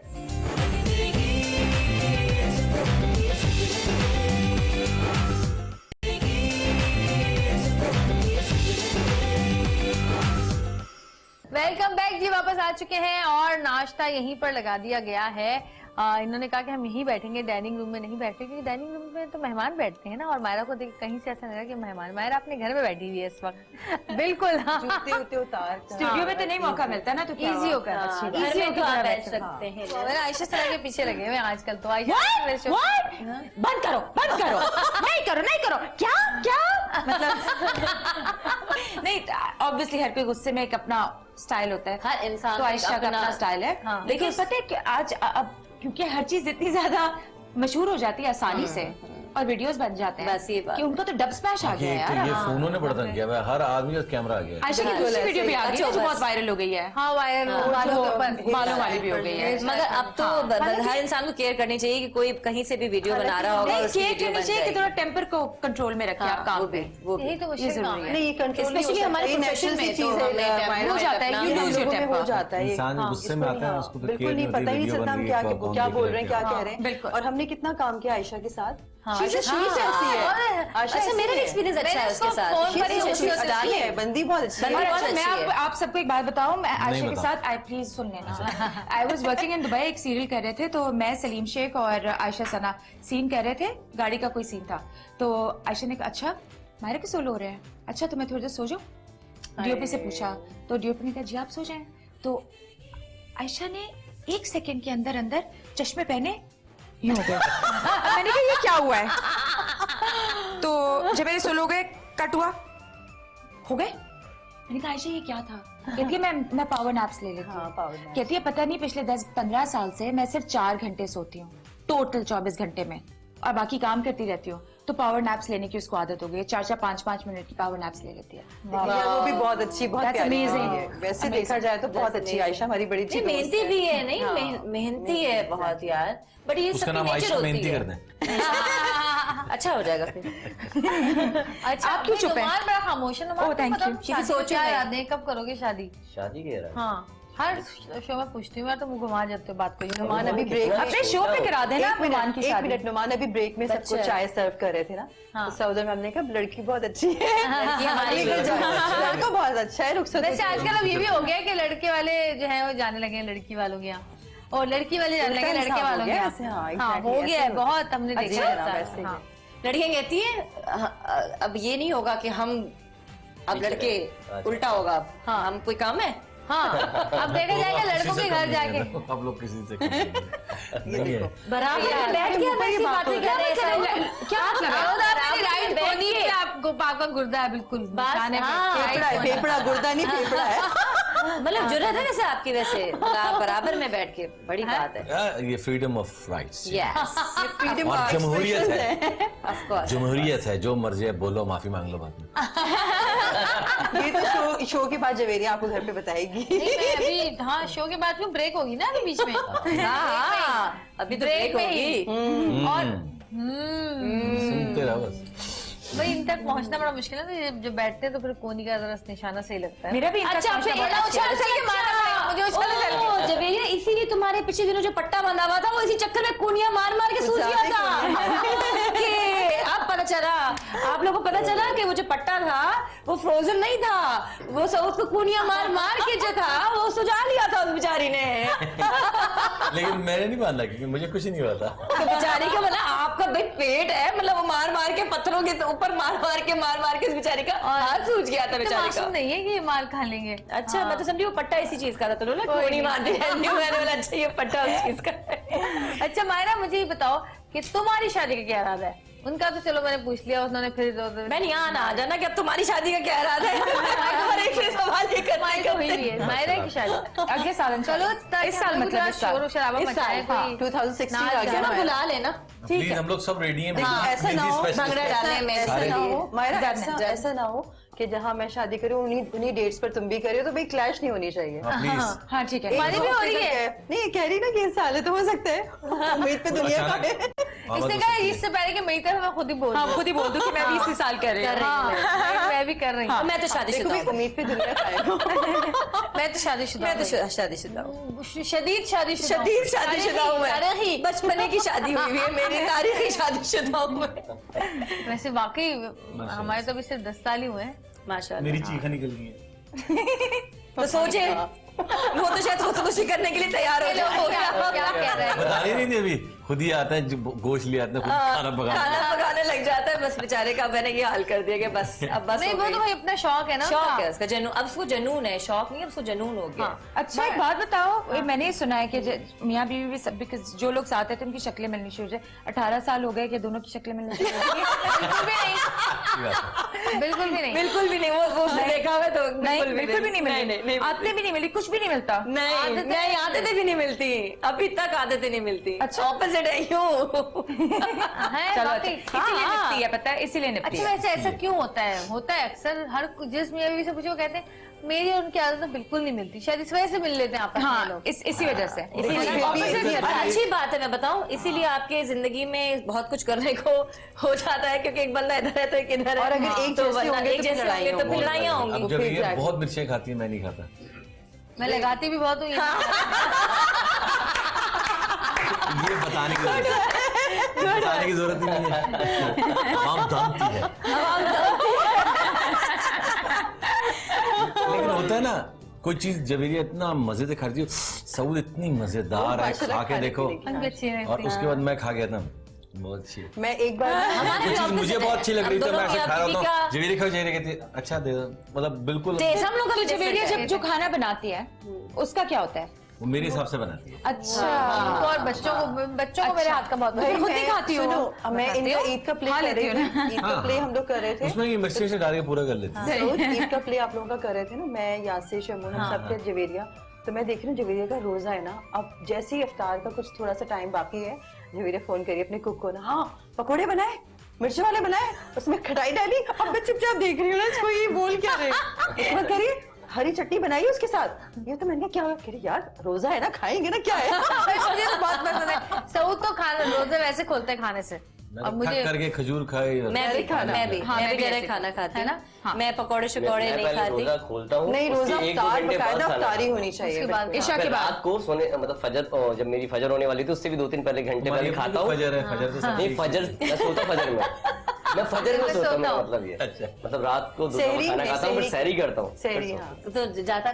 वेलकम बैक जी, वापस आ चुके हैं और नाश्ता यहीं पर लगा दिया गया है। इन्होंने कहा कि हम यहीं बैठेंगे, डाइनिंग रूम में नहीं बैठे, क्योंकि डाइनिंग रूम में तो मेहमान बैठते हैं ना। और मायरा को देख कहीं से ऐसा लग रहा है कि मेहमान, मायरा अपने घर में बैठी हुई है इस वक्त। बिल्कुल हाँ। जूते उतार स्टूडियो में तो नहीं मौका मिलता ना, तो क्या इजी हुआ? होकर हाँ, इजी घर में तो आप होकर बैठ सकते हैं। मेरा आयशा सरा के पीछे लगे हुए आजकल तो। आयशा बंद करो नहीं करो क्या मतलब नहीं नहीं, ऑब्वियसली हर कोई गुस्से में एक अपना स्टाइल होता है, हर इंसान तो का आयशा का अपना स्टाइल है। लेकिन पता है कि आज अब क्योंकि हर चीज इतनी ज्यादा मशहूर हो जाती है आसानी से और वीडियोस बन जाते हैं, बस ये बात कि उनका तो डब स्मैश आ गया ये यार। ये फोनों ने बड़ा तंग किया है, हर आदमी का कैमरा आ गया है। आयशा की दूसरी वीडियो भी आ गई है जो बहुत वायरल हो गई है। हाँ वायरल बालों वाली भी हो गई है। मगर अब तो हर इंसान को केयर करनी चाहिए कि कोई कहीं से भी वीडियो बना रहा होगा, नहीं, उसकी केयर वीडियो करनी बन चाहिए कि जाएगी। थोड़ा टेम्पर को कंट्रोल में रखें आप काम पे। वो भी यही तो मुश्किल काम है। नहीं ये कंट्रोल नहीं हो Especially हमारे सकता, ये profession natural सी में चीज तो है, हमें viral हो जाता है, अपना you हम lose your लोगों में हो temper। जाता है ये। इंसान हाँ, गुस्से इसको में नहीं, आता है, हाँ, उसको तो बिल्कुल केयर नहीं नहीं पता ही नहीं होती, चलता हम वीडियो क्या बन रही है, क्या कौन बोल देख रहे हैं रहा क्या है, कह रहे हैं। बिल्कुल। और हमने कितना काम किया आयशा के साथ। हाँ, She's a- आयशा- she's ऐसी है। आयशा अच्छा ऐसी मेरा है। एक्सपीरियंस अच्छा है उसके साथ। फोन पर ही She's उसको अच्छी डाली है, बंदी बहुत अच्छी बंदी और है। बहुत अच्छा मैं अच्छी है। आप सबको एक बात बताऊं, मैं आयशा के बताओ। साथ आई प्लीज सुन लेना। I was working in Dubai, एक सीरियल कर रहे थे, तो मैं सलीम शेख और आयशा सना सीन कर रहे थे, गाड़ी का कोई सीन था। तो आयशा ने कहा अच्छा मायरा के सोलो हो रहे हैं, अच्छा तो मैं थोड़ी देर सो जाऊं। डीओपी से पूछा तो डीओपी ने कहा जी आप सो जाएं। तो आयशा ने 1 सेकंड के अंदर अंदर चश्मे पहने यूं हो गए। अब मैंने कहा ये क्या हुआ है, तो जब मेरे सोलो हो गए कट हुआ हो गए, मैंने कहा आयशा ये क्या था, कहती है मैं पावर नैप्स ले लेती हाँ, हूँ। power naps। कहती है पता नहीं पिछले 10-15 साल से मैं सिर्फ 4 घंटे सोती हूँ टोटल 24 घंटे में, और बाकी काम करती रहती हूँ, तो पावर नैप्स लेने की उसको आदत हो गई है। 4-4 5-5 मिनट की पावर नैप्स ले लेती है। यार वो भी बहुत अच्छी, बहुत That's प्यारी amazing. है। वैसे देखा जाए तो बहुत अच्छी आयशा हमारी बड़ी अच्छी नहीं, दोस्त मेहनती है। भी है, नहीं मेहनती है बहुत यार, बट ये उसका सबकी नाम नेचर आयशा होती मेहनती है। कर दें। अच्छा हो जाएगा फिर। अच्छा आप क्यों चुप हैं? नुमान बड़ा खामोश है। नुमान Oh, thank मतलब you. शादी किसी को सोचो क्या नहीं। याद है, कब करोगे शादी? शादी कह रहा है। हाँ हर शो में पूछती हूँ मैं, तो मुंह घुमा जाते हो बात को। नुमान अभी ब्रेक अपने शो पे करा देना आप नुमान की एक शादी। मिनट नुमान अभी ब्रेक में सबको बच्चा है। चाय सर्व कर रहे थे ना, तो सऊदर मैम ने कहा लड़की बहुत अच्छी है। लड़की हमारी लेकर जाओ। लड़का बहुत अच्छा है, रुखसत वैसे आजकल अब ये भी हो गया कि लड़के वाले जो है वो जाने लगे हैं लड़की वालों के यहाँ, और लड़की वाले जाने लगे लड़के वालों के यहाँ। हाँ, हाँ exactly, हो गया है ऐसे बहुत, हमने अच्छा देखा है ना, है। वैसे ही। हाँ। लड़कियां कहती है अब ये नहीं होगा कि हम अब लड़के उल्टा होगा, अब हाँ हम कोई काम है। हाँ अब देखा जाएगा लड़कों के घर जाके। आप लोग किसी से कम नहीं है। बराबर में बैठ के हम ऐसी बातें कर रहे हैं, क्या मतलब है? राइट बोनी पे आपको पापा गुर्दा है बिल्कुल निशाने पे। हाँ। फेफड़ा है, फेफड़ा गुर्दा नहीं फेफड़ा है। मतलब जरूरत है वैसे आपकी, वैसे आप बराबर में बैठ के, बड़ी बात है। ये freedom of rights yes freedom और ऑफ जमहूरियत एक्सप्रेशन है, ऑफ कोर्स। जमहूरियत है, जो मर्जी है बोलो, माफी मांग लो बाद में। ये तो शो के बाद जवेरिया आपको घर पे बताएगी। नहीं, मैं अभी हाँ शो के बाद में ब्रेक होगी ना अभी बीच में। हाँ अभी तो ब्रेक होगी। और सुनते रहो बस। भाई इन तक पहुंचना बड़ा मुश्किल है, तो ये जब बैठते हैं तो फिर कोनी का जरा निशाना सही लगता है। मेरा भी इनका अच्छा पहुंचना फिर बड़ा अच्छा अच्छा है। मुझे उछाल चल जवेरिया इसीलिए तुम्हारे पिछले दिनों जो पट्टा बंधा हुआ था वो इसी चक्कर में कूनिया मार मार के सूझ गया था। कि अब पता चला, आप लोगों को पता चला कि वो जो पट्टा था वो फ्रोजन नहीं था, वो साउथ को कूनिया मार मार के जो था वो सुझा लिया था उस बेचारी ने। लेकिन मैंने नहीं बांधा क्योंकि मुझे कुछ नहीं हुआ था। तो बेचारी का मतलब आपका भाई पेट है, मतलब वो मार मार के पत्थरों के ऊपर मार मार के उस बेचारी का हाथ सूझ गया था बेचारी का। मासूम नहीं है कि ये मार खा लेंगे। अच्छा मैं तो समझी वो पट्टा इसी चीज का था, तो ना कोनी मार दी मैंने बोला अच्छा ये पट्टा उस चीज का है। अच्छा मायरा मुझे ये बताओ कि तुम्हारी शादी का क्या इरादा है? उनका तो चलो मैंने पूछ लिया, उन्होंने फिर मैं यहाँ ना आ जाना कि अब तुम्हारी शादी का क्या इरादा है। और एक से सवाल ये करने का हुई भी है मायरा की शादी अगले साल चलो इस साल मतलब इस साल। शोर शराबा इस मचाए साल, हाँ, कोई 2016 नाच आ गाना गया ना ना। बुला लेना। प्लीज हम लोग सब रेडी हैं। ऐसा ना हो, भंगड़ा डालने में ऐसा सारे ना हो मायरा, डन। ऐसा ना हो कि जहाँ मैं शादी करूँ उन्हीं डेट्स पर तुम भी करियो, तो भाई क्लैश नहीं होनी चाहिए। प्लीज हाँ ठीक है। हमारी भी हो रही है। नहीं ये कह रही ना कि इस साल है तो हो सकता है। उम्मीद पे दुनिया का है। इसने कहा इससे पहले कि मेरी तरफ मैं खुद ही बोल हाँ दूं। खुद ही बोल दूं कि मैं भी इसी साल कर रही हूँ। हाँ, मैं भी कर रही हूँ। मैं तो देखो शादीशुदा भाई हूँ। उम्मीद पे दुनिया का है। मैं तो शादीशुदा मैं तो हूँ। शादीशुदा हूँ। शदीद शादीशुदा हूँ। शदीद शादीशुदा हूँ मैं। तारीखी। बचपने की शादी हुई हुई है मेरी, तारीखी शादीशुदा हूँ मैं। वैसे वाकई हमारे तो अभी सिर्फ 10 साल ही हुए हैं। माशाल्लाह। मेरी चीखा निकल गई है। तो सोचे वो तो शायद खुदकुशी करने के लिए तैयार हो गया। क्या कह रहे हैं? बता ही नहीं थी अभी, खुद ही आता है, गोश्त ले आते हैं, खुद खाना पका। खाना पकाने लग जाता है, बस बेचारे का मैंने ये हाल कर दिया कि बस अब बस नहीं हो वो गई। तो भाई अपना शौक है ना शौक उसका। है उसका, जनून। अब उसको जनून है, शौक नहीं, अब उसको जनून हो गया। अच्छा एक बात बताओ, मैंने ये सुना है कि मियाँ बीवी भी सब जो लोग साथ हैं तो उनकी शक्लें मिलनी शुरू हो जाए। 18 साल हो गए कि दोनों की शक्लें मिलनी शुरू हो गई। बिल्कुल भी नहीं। अच्छी बात है। बिल्कुल भी नहीं। बिल्कुल भी नहीं, वो उसने देखा हुआ तो बिल्कुल भी नहीं मिलती। नहीं आदतें भी नहीं मिलती, कुछ भी नहीं मिलता। नहीं, आदतें भी नहीं मिलती, अभी तक आदतें नहीं मिलती। अच्छा, ऑपोजिट है यूं। चलो अच्छा, इसीलिए निपटी है, पता है, इसीलिए निपटी अच्छा है। वैसे ऐसा क्यों होता है? होता है अक्सर, हर जिस मियां बीवी से पूछो कहते हैं मेरी और उनकी आदत बिल्कुल नहीं मिलती, शायद इस वजह से मिल लेते हैं आपस में हाँ, लोग। इसी वजह से। अच्छी बात है, मैं बताऊं, इसीलिए आपके जिंदगी में बहुत कुछ करने को हो जाता है, क्योंकि एक बंदा इधर है तो एक इधर है, और अगर एक जैसे होंगे तो फिर लड़ाइयाँ होंगी। अब जब ये बहुत मिर्चें खाती है, मैं नहीं खाता। मैं लगाती भी बहुत हूँ। ये बताने की जरूरत ही नहीं है। हम दामती है। लेकिन होता है ना, कोई चीज जवेरिया इतना मजे से खाती हो, सऊद इतनी मजेदार है, खा के देखो। और उसके बाद मैं खा गया था, बहुत अच्छी है। मैं एक बार जो चीज मुझे बहुत अच्छी लग रही थी, मैं ऐसे खा रहा था, जवेरिया खाओ, जवेरिया कहती है अच्छा दे दो, मतलब बिल्कुल। हम लोग का जवेरिया जब जो खाना बनाती है उसका क्या होता है? वो मेरे हिसाब से बनाती है। अच्छा। और बच्चों को मेरे हाथ का बहुत खुद ही खाती हो? सुनो, मैं इनका ईद का प्ले कर रही थी, ईद का प्ले हम लोग कर रहे थे। उसमें ये मिर्ची से डाल के पूरा कर लेते हैं। ईद का प्ले आप लोगों का कर रहे थे ना, मैं यासिर शमून हम सबके जवेरिया। तो मैं देख रही हूँ जवेरिया का रोजा है ना, अब जैसे ही इफ्तार का कुछ थोड़ा सा टाइम बाकी है, जवेरिया फोन करिए अपने कुक को ना, हाँ पकोड़े बनाए, मिर्च वाले बनाए, उसमें खटाई डाली। अब मैं चुपचाप देख रही हूँ ना इसको, ये बोल क्या रहे। उसके बाद कह रही है हरी चटनी बनाई है उसके साथ। ये तो मैंने क्या कह रही यार, रोजा है ना, खाएंगे ना, क्या है। मुझे तो बहुत पसंद है सऊद को खाना, रोजे वैसे खोलते हैं खाने से। और मुझे करके खजूर खाए, मैं भी डायरेक्ट खाना खाती हूँ ना, मैं पकौड़े शकौड़े नहीं खाती। रोजा खोलता हूँ, नहीं, रोजा उसके 1-2 अफ्तार घंटे बाद बकायदा खाना अफ्तारी होनी चाहिए। ईशा के बाद रात को सोने, मतलब फजर, जब मेरी फजर होने वाली थी उससे भी 2-3 घंटे पहले खाता हूँ। फजर है, फजर तो सब नहीं, फजर मैं सोता फजर में, मैं फजर में सोता हूँ, मतलब ये अच्छा। मतलब रात को खाना खाता हूँ, फिर सहरी करता हूँ। सहरी, हाँ। तो जाता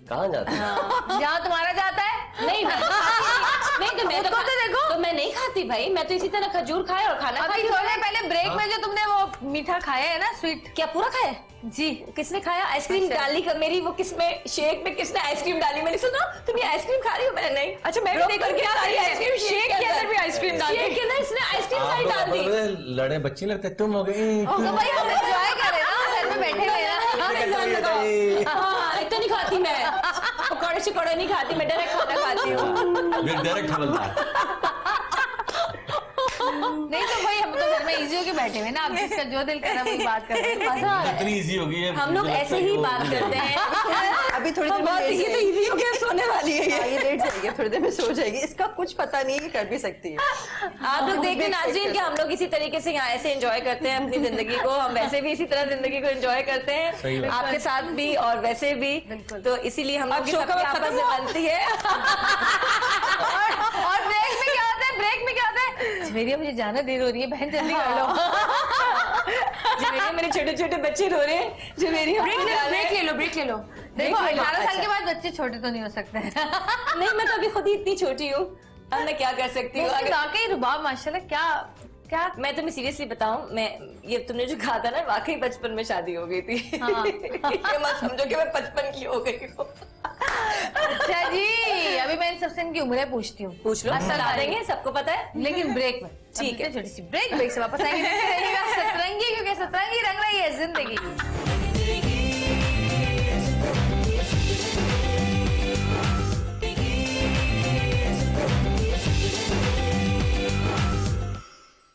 कहाँ जाता है? जहाँ तुम्हारा जाता है। नहीं, नहीं तो मैं तो देखो, तो मैं नहीं खाती भाई, मैं तो इसी तरह खजूर खाए और खाना अभी थोड़े पहले ब्रेक में जो तुमने वो मीठा खाया है ना, स्वीट, क्या पूरा खाया जी? किसने खाया? आइसक्रीम डाली मेरी, वो किसमें शेक में किसने आइसक्रीम डाली? मैंने सुना तुम ये आइसक्रीम खा रही हो, मैंने नहीं। अच्छा, मैं भी देख करके सारी आइसक्रीम शेक के अंदर भी आइसक्रीम डाल दी, शेक के अंदर इसने आइसक्रीम सारी डाल दी। लड़े बच्चे लगते तुम हो गए, तो भाई हम एंजॉय कर रहे हैं ना, घर में बैठे हुए हैं। हाँ, इतना नहीं खाती मैं, पकौड़े शकौड़े नहीं खाती मैं, डायरेक्ट खाना खाती हूँ। डायरेक्ट हवलदार। नहीं तो भाई हम तो घर में इजी होके बैठे हुए ना, आप जिसका जो दिल कर रहा है वही बात कर रहे हैं। मजा आ रहा है। इतनी इजी हो गई है, हम लोग ऐसे ही बात करते हैं। अभी थोड़ी देर में ये तो इजी हो गया, सोने वाली है ये लेट जाएगी, थोड़ी देर में सो जाएगी, इसका कुछ पता नहीं है, ये कर भी सकती है। आप लोग देखते नाज़रीन कि हम लोग इसी तरीके से यहाँ ऐसे एंजॉय करते हैं अपनी जिंदगी को, हम वैसे भी इसी तरह जिंदगी को एंजॉय करते हैं, आपके साथ भी और वैसे भी, तो इसीलिए हम लोग सबकी आपस में बनती है। और ब्रेक में क्या होता है, ब्रेक में क्या होता है, जवेरिया मुझे जाना देर हो रही है, बहन जल्दी कर लो। जवेरिया मेरे छोटे छोटे बच्चे रो रहे हैं, जवेरिया ब्रेक ले लो, ब्रेक ले लो। देखो 18 साल के बाद बच्चे छोटे तो नहीं हो सकते। नहीं, मैं तो अभी खुद ही इतनी छोटी हूँ, अब मैं क्या कर सकती हूँ। वाकई रुबाब माशाल्लाह, क्या मैं तुम्हें सीरियसली बताऊं, मैं ये तुमने जो कहा था ना, वाकई बचपन में शादी हो गई थी। हाँ। ये मत समझो कि मैं 55 की हो गई हूँ। अच्छा जी, अभी मैं इन सबसे इनकी उम्रें पूछती हूँ, पूछ लो, बता देंगे, सबको पता है, लेकिन ब्रेक में। ठीक है, छोटी सी ब्रेक से वापस आएंगे। सतरंगी, क्योंकि सतरंगी रंग रही है जिंदगी।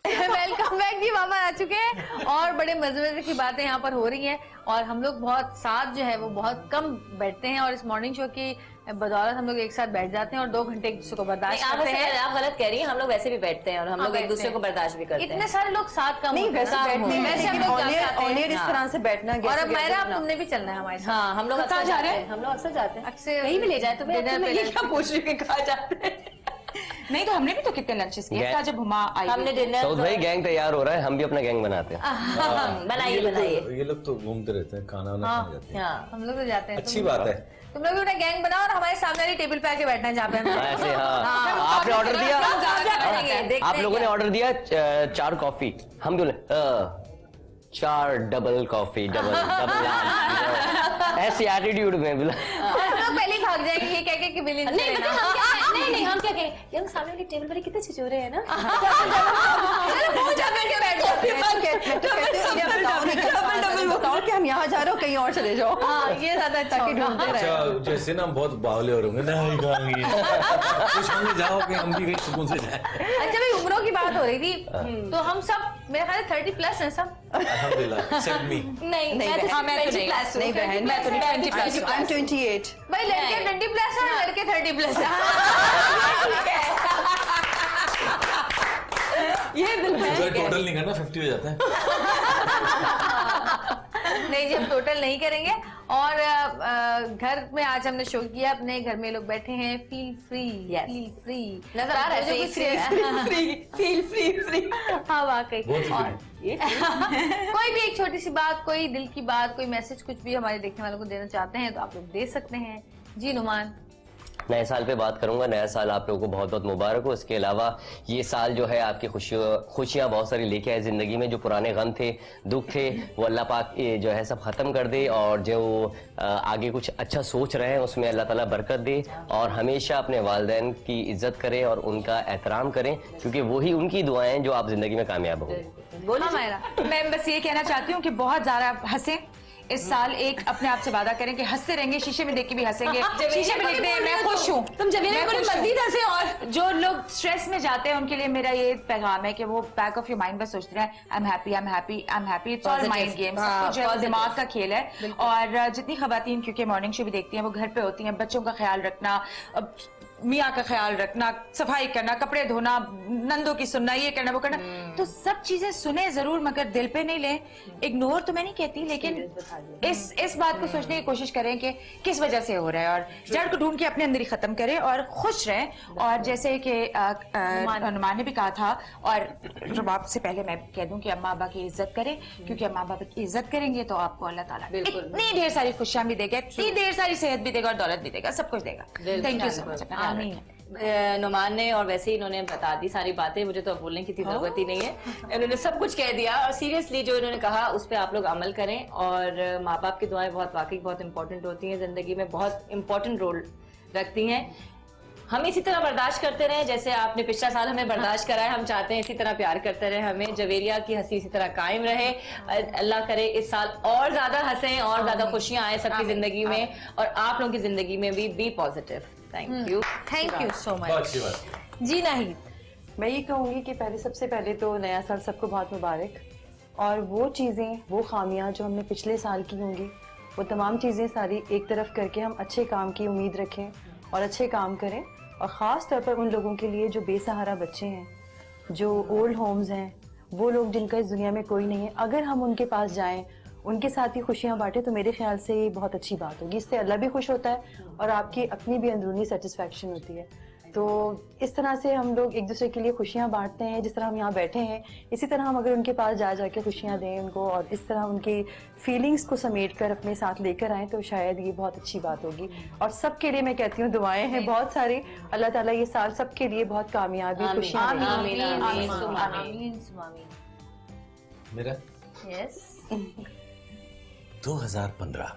वेलकम बैक जी, मामा आ चुके हैं और बड़े मजे की बातें यहाँ पर हो रही हैं, और हम लोग बहुत साथ जो है वो बहुत कम बैठते हैं, और इस मॉर्निंग शो की बदौलत हम लोग एक साथ बैठ जाते हैं और 2 घंटे एक दूसरे को बर्दाश्त करते हैं। आप गलत कह रही हैं, हम लोग वैसे भी बैठते हैं और हम लोग एक दूसरे को बर्दाश्त भी करते हैं। इतने सारे लोग साथ कम नहीं, वैसे बैठते हैं, वैसे हम लेकिन लोग ऑनियर इस तरह से बैठना, और अब मेरा तुमने भी चलना है हमारे साथ। हाँ, हम लोग अक्सर जाते हैं, हम लोग अक्सर जाते हैं, अक्सर कहीं भी ले जाए तो मैं ये क्या पूछ रही हूँ कि कहाँ जाते हैं। नहीं तो हमने भी तो कितने लंचेस किए जब हुमा आई। हमने डिनर, सऊद भाई गैंग तैयार हो रहा है, हम भी अपना गैंग बनाते हैं। बनाइए। ये लोग तो घूमते रहते हैं, खाना वाना खाने जाते हैं। हम लोग तो जाते हैं। अच्छी बात है। तुम लोग भी अपना गैंग बनाओ और हमारे सामने वाली टेबल पे आके बैठना है जहाँ पे हम ऐसे, हाँ, आपने ऑर्डर दिया, आप लोगों ने ऑर्डर दिया 4 कॉफी, हम बोले 4 डबल कॉफी, डबल ऐसी एटीट्यूड में बोला। तो पहले भाग जाएंगे ये कह के बिल नहीं, नहीं, हम क्या कहें, ये सामने वाली टेबल पर कितने छिछोरे हैं ना। करो कहीं और चले जाओ। हाँ ये ज्यादा अच्छा होगा। अच्छा जैसे ना हम बहुत बावले हो रहे होंगे, नहीं खाएंगे कुछ होंगे, जाओ कि हम भी कहीं सुकून से जाए। अच्छा भाई उम्रों की बात हो रही थी, तो हम सब मेरे ख्याल 30+ हैं सब। अल्हम्दुलिल्लाह एक्सेप्ट मी। नहीं नहीं, मैं तो हाँ, मैं तो नहीं नहीं बहन, मैं तो 20+। I'm 28। भाई लड़के 20+ हैं और लड़के 30+ हैं। ये बिल्कुल टोटल नहीं करना, 50 हो जाते हैं। नहीं जी हम टोटल नहीं करेंगे। और घर में आज हमने शो किया, अपने घर में लोग बैठे हैं, feel free. Yes. Feel free नजर आ रहा है फ्री। हाँ वाकई। बहुत और फ्री। कोई भी एक छोटी सी बात, कोई दिल की बात, कोई मैसेज, कुछ भी हमारे देखने वालों को देना चाहते हैं तो आप लोग दे सकते हैं। जी नुमान। नए साल पे बात करूंगा। नया साल आप लोगों को बहुत बहुत मुबारक हो। इसके अलावा ये साल जो है आपकी खुशियां बहुत सारी लेके आए जिंदगी में। जो पुराने गम थे, दुख थे, वो अल्लाह पाक ये जो है सब खत्म कर दे, और जो आगे कुछ अच्छा सोच रहे हैं उसमें अल्लाह ताला बरकत दे, और हमेशा अपने वालिदैन की इज्जत करें और उनका एहतराम करें, क्योंकि वही उनकी दुआएं जो आप जिंदगी में कामयाब होंगे। हाँ मायरा। मैं बस ये कहना चाहती हूँ कि बहुत ज्यादा हंसें इस साल। एक अपने आप से वादा करें कि हंसते रहेंगे, शीशे में देख के भी हंसेंगे। शीशे में देखते हैं मैं खुश हूँ, तुम जमीन में मजीद हंसे। और जो लोग स्ट्रेस में जाते हैं उनके लिए मेरा ये पैगाम है कि वो बैक ऑफ योर माइंड बस सोचते रहे I am happy, I am happy, I am happy. It's all mind game, सब कुछ है दिमाग का खेल है। और जितनी खवातीन क्योंकि मॉर्निंग शो भी देखती हैं, वो घर पे होती हैं, बच्चों का ख्याल रखना, मियाँ का ख्याल रखना, सफाई करना, कपड़े धोना, नंदों की सुनना, ये करना वो करना, तो सब चीजें सुने जरूर मगर दिल पे नहीं लें। इग्नोर तो मैं नहीं कहती, लेकिन इस बात को सोचने की कोशिश करें कि किस वजह से हो रहा है, और जड़ को ढूंढ के अपने अंदर ही खत्म करें और खुश रहें। और जैसे कि नुमान ने भी कहा था, और रबाब से पहले मैं कह दूं कि अम्मा अब्बा की इज्जत करें, क्योंकि अम्मा अब्बा की इज्जत करेंगे तो आपको अल्लाह ताला इतनी ढेर सारी खुशियां भी देगा, इतनी ढेर सारी सेहत भी देगा और दौलत भी देगा, सब कुछ देगा। Thank you so much. Numan ने और वैसे ही इन्होंने बता दी सारी बातें, मुझे तो अब बोलने की इतनी जरूरत ही नहीं है, इन्होंने सब कुछ कह दिया। और सीरियसली जो इन्होंने कहा उस पर आप लोग अमल करें, और माँ बाप की दुआएं वाकई बहुत इंपॉर्टेंट होती हैं, जिंदगी में बहुत इंपॉर्टेंट रोल रखती हैं। हम इसी तरह बर्दाश्त करते रहे जैसे आपने पिछला साल हमें बर्दाश्त करा है, हम चाहते हैं इसी तरह प्यार करते रहे हमें। जवेरिया की हंसी इसी तरह कायम रहे, अल्लाह करे इस साल और ज्यादा हंसें और ज्यादा खुशियां आए सबकी जिंदगी में, और आप लोगों की जिंदगी में भी be positive. Thank you so much. जी नहीं, मैं ये कहूँगी कि सबसे पहले तो नया साल सबको बहुत मुबारक, और वो चीज़ें, वो खामियां जो हमने पिछले साल की होंगी, वो तमाम चीज़ें सारी एक तरफ करके हम अच्छे काम की उम्मीद रखें और अच्छे काम करें। और ख़ास तौर पर उन लोगों के लिए जो बेसहारा बच्चे हैं, जो ओल्ड होम्स हैं, वो लोग जिनका इस दुनिया में कोई नहीं है, अगर हम उनके पास जाएं, उनके साथ ही खुशियां बांटें, तो मेरे ख्याल से ये बहुत अच्छी बात होगी। इससे अल्लाह भी खुश होता है और आपकी अपनी भी अंदरूनी सेटिस्फैक्शन होती है। तो इस तरह से हम लोग एक दूसरे के लिए खुशियां बांटते हैं। जिस तरह हम यहाँ बैठे हैं, इसी तरह हम अगर उनके पास जाके खुशियां दें उनको, और इस तरह उनकी फीलिंग्स को समेट कर अपने साथ लेकर आएँ, तो शायद ये बहुत अच्छी बात होगी। और सबके लिए मैं कहती हूँ दुआएं हैं बहुत सारी, अल्लाह ताला ये साल सबके लिए बहुत कामयाबी, खुशियां मेरा यस 2015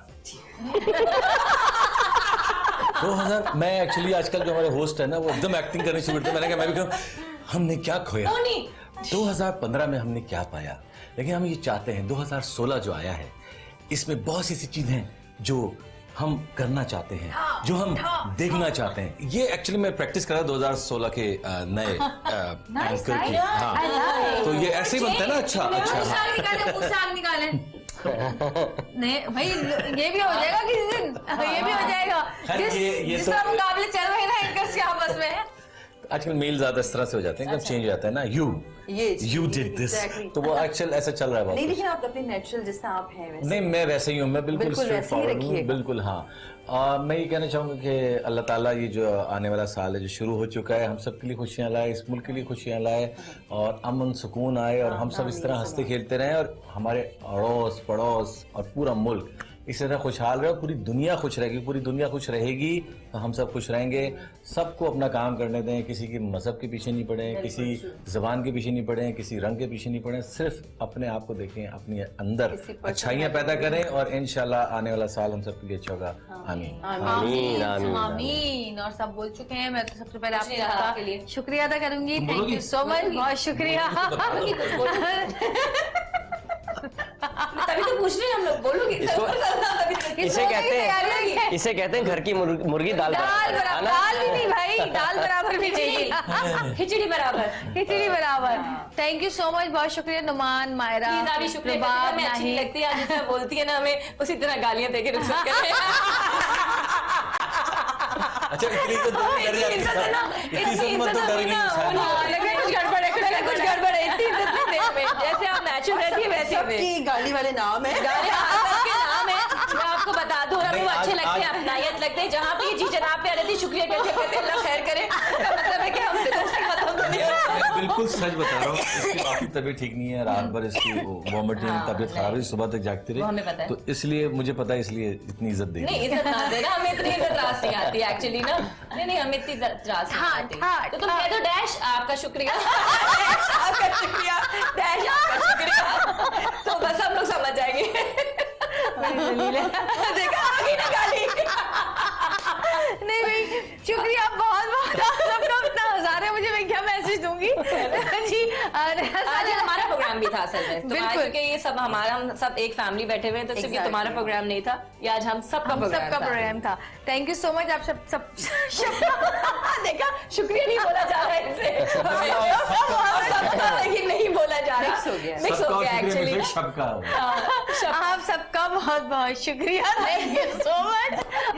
मैं एक्चुअली आजकल जो हमारे होस्ट है ना, वो एकदम एक्टिंग करनी शुरू करते हैं। मैंने कहा मैं भी कहूँ, हमने क्या खोया 2015 में, हमने क्या पाया। लेकिन हम ये चाहते हैं 2016 जो आया है, इसमें बहुत सी ऐसी चीजें हैं जो हम करना चाहते हैं, जो हम देखना चाहते हैं। ये एक्चुअली मैं प्रैक्टिस कर रहा 2016 के नए एंकर की। हाँ, तो ये ऐसे ही बनता है ना। अच्छा नहीं भाई, ये भी हो जाएगा किसी दिन, ये भी हो जाएगा। जिस तरह मुकाबले चल रहे हैं ना एंकर्स के आपस में, आजकल मेल ज्यादा इस तरह से हो जाते हैं, एकदम चेंज हो जाता है ना। यू डिड दिस, तो वो एक्चुअल ऐसा चल रहा है। नहीं, लेकिन आप अपने नेचुरल जिससे आप हैं वैसे। नहीं, मैं वैसे ही हूँ, मैं बिल्कुल स्ट्रेट फॉरवर्ड हूँ, बिल्कुल। हाँ, मैं ये कहना चाहूँगा कि अल्लाह ताला ये जो आने वाला साल है जो शुरू हो चुका है, हम सब के लिए खुशियाँ लाए, इस मुल्क के लिए खुशियाँ लाए, और अमन सुकून आए, और हम सब इस तरह हंसते खेलते रहें, और हमारे अड़ोस पड़ोस और पूरा मुल्क इस तरह खुशहाल रहे, पूरी दुनिया खुश रहेगी। पूरी दुनिया खुश रहेगी तो हम सब खुश रहेंगे। सबको अपना काम करने दें, किसी के मजहब के पीछे नहीं पड़ें, किसी जबान के पीछे नहीं पड़ें, किसी रंग के पीछे नहीं पड़ें, सिर्फ अपने आप को देखें, अपने अंदर अच्छाइयाँ पैदा करें, और इंशाल्लाह आने वाला साल हम सबके लिए अच्छा होगा। आमीन आमीन आमीन आमीन। और सब बोल चुके हैं, मैं तो सबसे पहले आपके लिए शुक्रिया अदा करूंगी। थैंक यू सो मच, बहुत शुक्रिया। अभी तो पूछ रहे हैं हम लोग, बोलोगे इसे कहते हैं घर की मुर्गी दाल बराबर। दाल भी नहीं भाई, दाल बराबर भी चाहिए, खिचड़ी बराबर। खिचड़ी बराबर। थैंक यू सो मच, बहुत शुक्रिया नुमान, मायरा, भी शुक्रिया, हमें अच्छी नहीं लगती है, जिस तरह बोलती है ना हमें उसी तरह गालियां देके रुखसत करें। अच्छा इतनी तो कुछ गड़बड़ है, इतनी इज्जत नहीं दे हमें, जैसे आप नेचुरल रहती है वैसे सबकी गाली वाले नाम है, गाली सबके नाम है। मैं आपको बता दूं, और वो अच्छे लगते हैं, अपनायत लगते हैं, जहाँ पे जी जनाब पे आ रही थी, शुक्रिया कहते अल्लाह खैर करे, तो मतलब है कि हमसे दोस्ती खत्म तो नहीं हो। बिल्कुल सच बता रहा हूँ, इसकी काफी तबीयत ठीक नहीं है, रात भर इसकी वॉमिटिंग, तबीयत खराब है, सुबह तक जागती रही, हमें पता है। तो इसलिए मुझे पता है, इसलिए इतनी इज्जत दे नहीं इज्जत ना देना, हमें इतनी इज्जत रास नहीं आती है एक्चुअली ना, नहीं हमें इतनी इज्जत रास नहीं आती। तो तुम कह दो डैश आपका शुक्रिया, आपका शुक्रिया, डैश आपका शुक्रिया, तो बस हम लोग समझ जाएंगे। देखा आ गई ना गाली। नहीं भाई शुक्रिया बहुत बहुत, आप सबका इतना हज़ार है, मुझे मैं क्या मैसेज दूंगी जी। आज हमारा प्रोग्राम भी था असल में, बिल्कुल, क्योंकि ये सब हमारा, हम सब एक फैमिली बैठे हुए हैं, तो सिर्फ ये तुम्हारा प्रोग्राम नहीं था, ये आज हम सबका प्रोग्राम था। थैंक यू सो मच, आप सब देखा शुक्रिया नहीं बोला जा रहा है इनसे, सबका लेकिन नहीं बोला जा रहा, मिक्स हो गया एक्चुअली। आप सबका बहुत बहुत शुक्रिया, थैंक यू सो मच।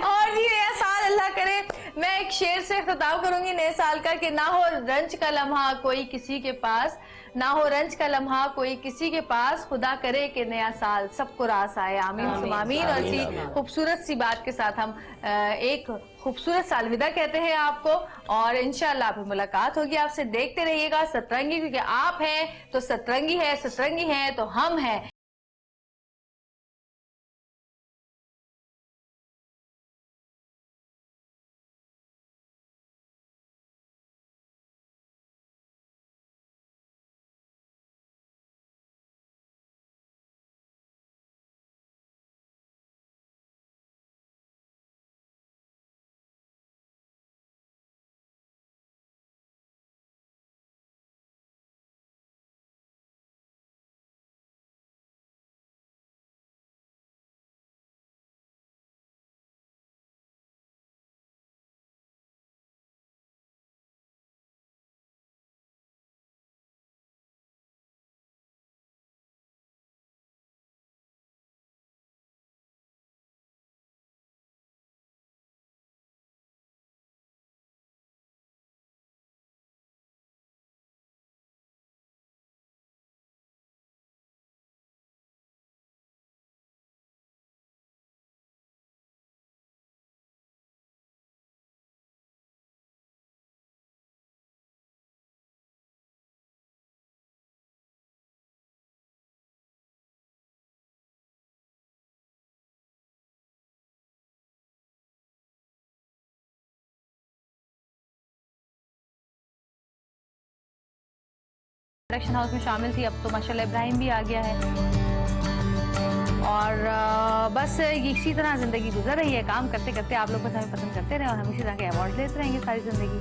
और जी नया साल अल्लाह करे, मैं एक शेर से खिताब करूंगी नए साल का, कि ना हो रंज का लम्हा कोई किसी के पास, ना हो रंज का लम्हा कोई किसी के पास, खुदा करे कि नया साल सबको रास आए, आमीन सुम आमीन। और इसी खूबसूरत सी बात के साथ हम एक खूबसूरत सा अलविदा कहते हैं आपको, और इंशाल्लाह फिर मुलाकात होगी आपसे। देखते रहिएगा सतरंगी, क्योंकि आप हैं तो सतरंगी है, सतरंगी हैं तो हम हैं। प्रोडक्शन हाउस में शामिल थी, अब तो माशाल्लाह इब्राहिम भी आ गया है, और बस इसी तरह जिंदगी गुजर रही है, काम करते करते आप लोग बस हमें पसंद करते रहे, और हम इसी तरह के अवार्ड लेते रहेंगे सारी जिंदगी।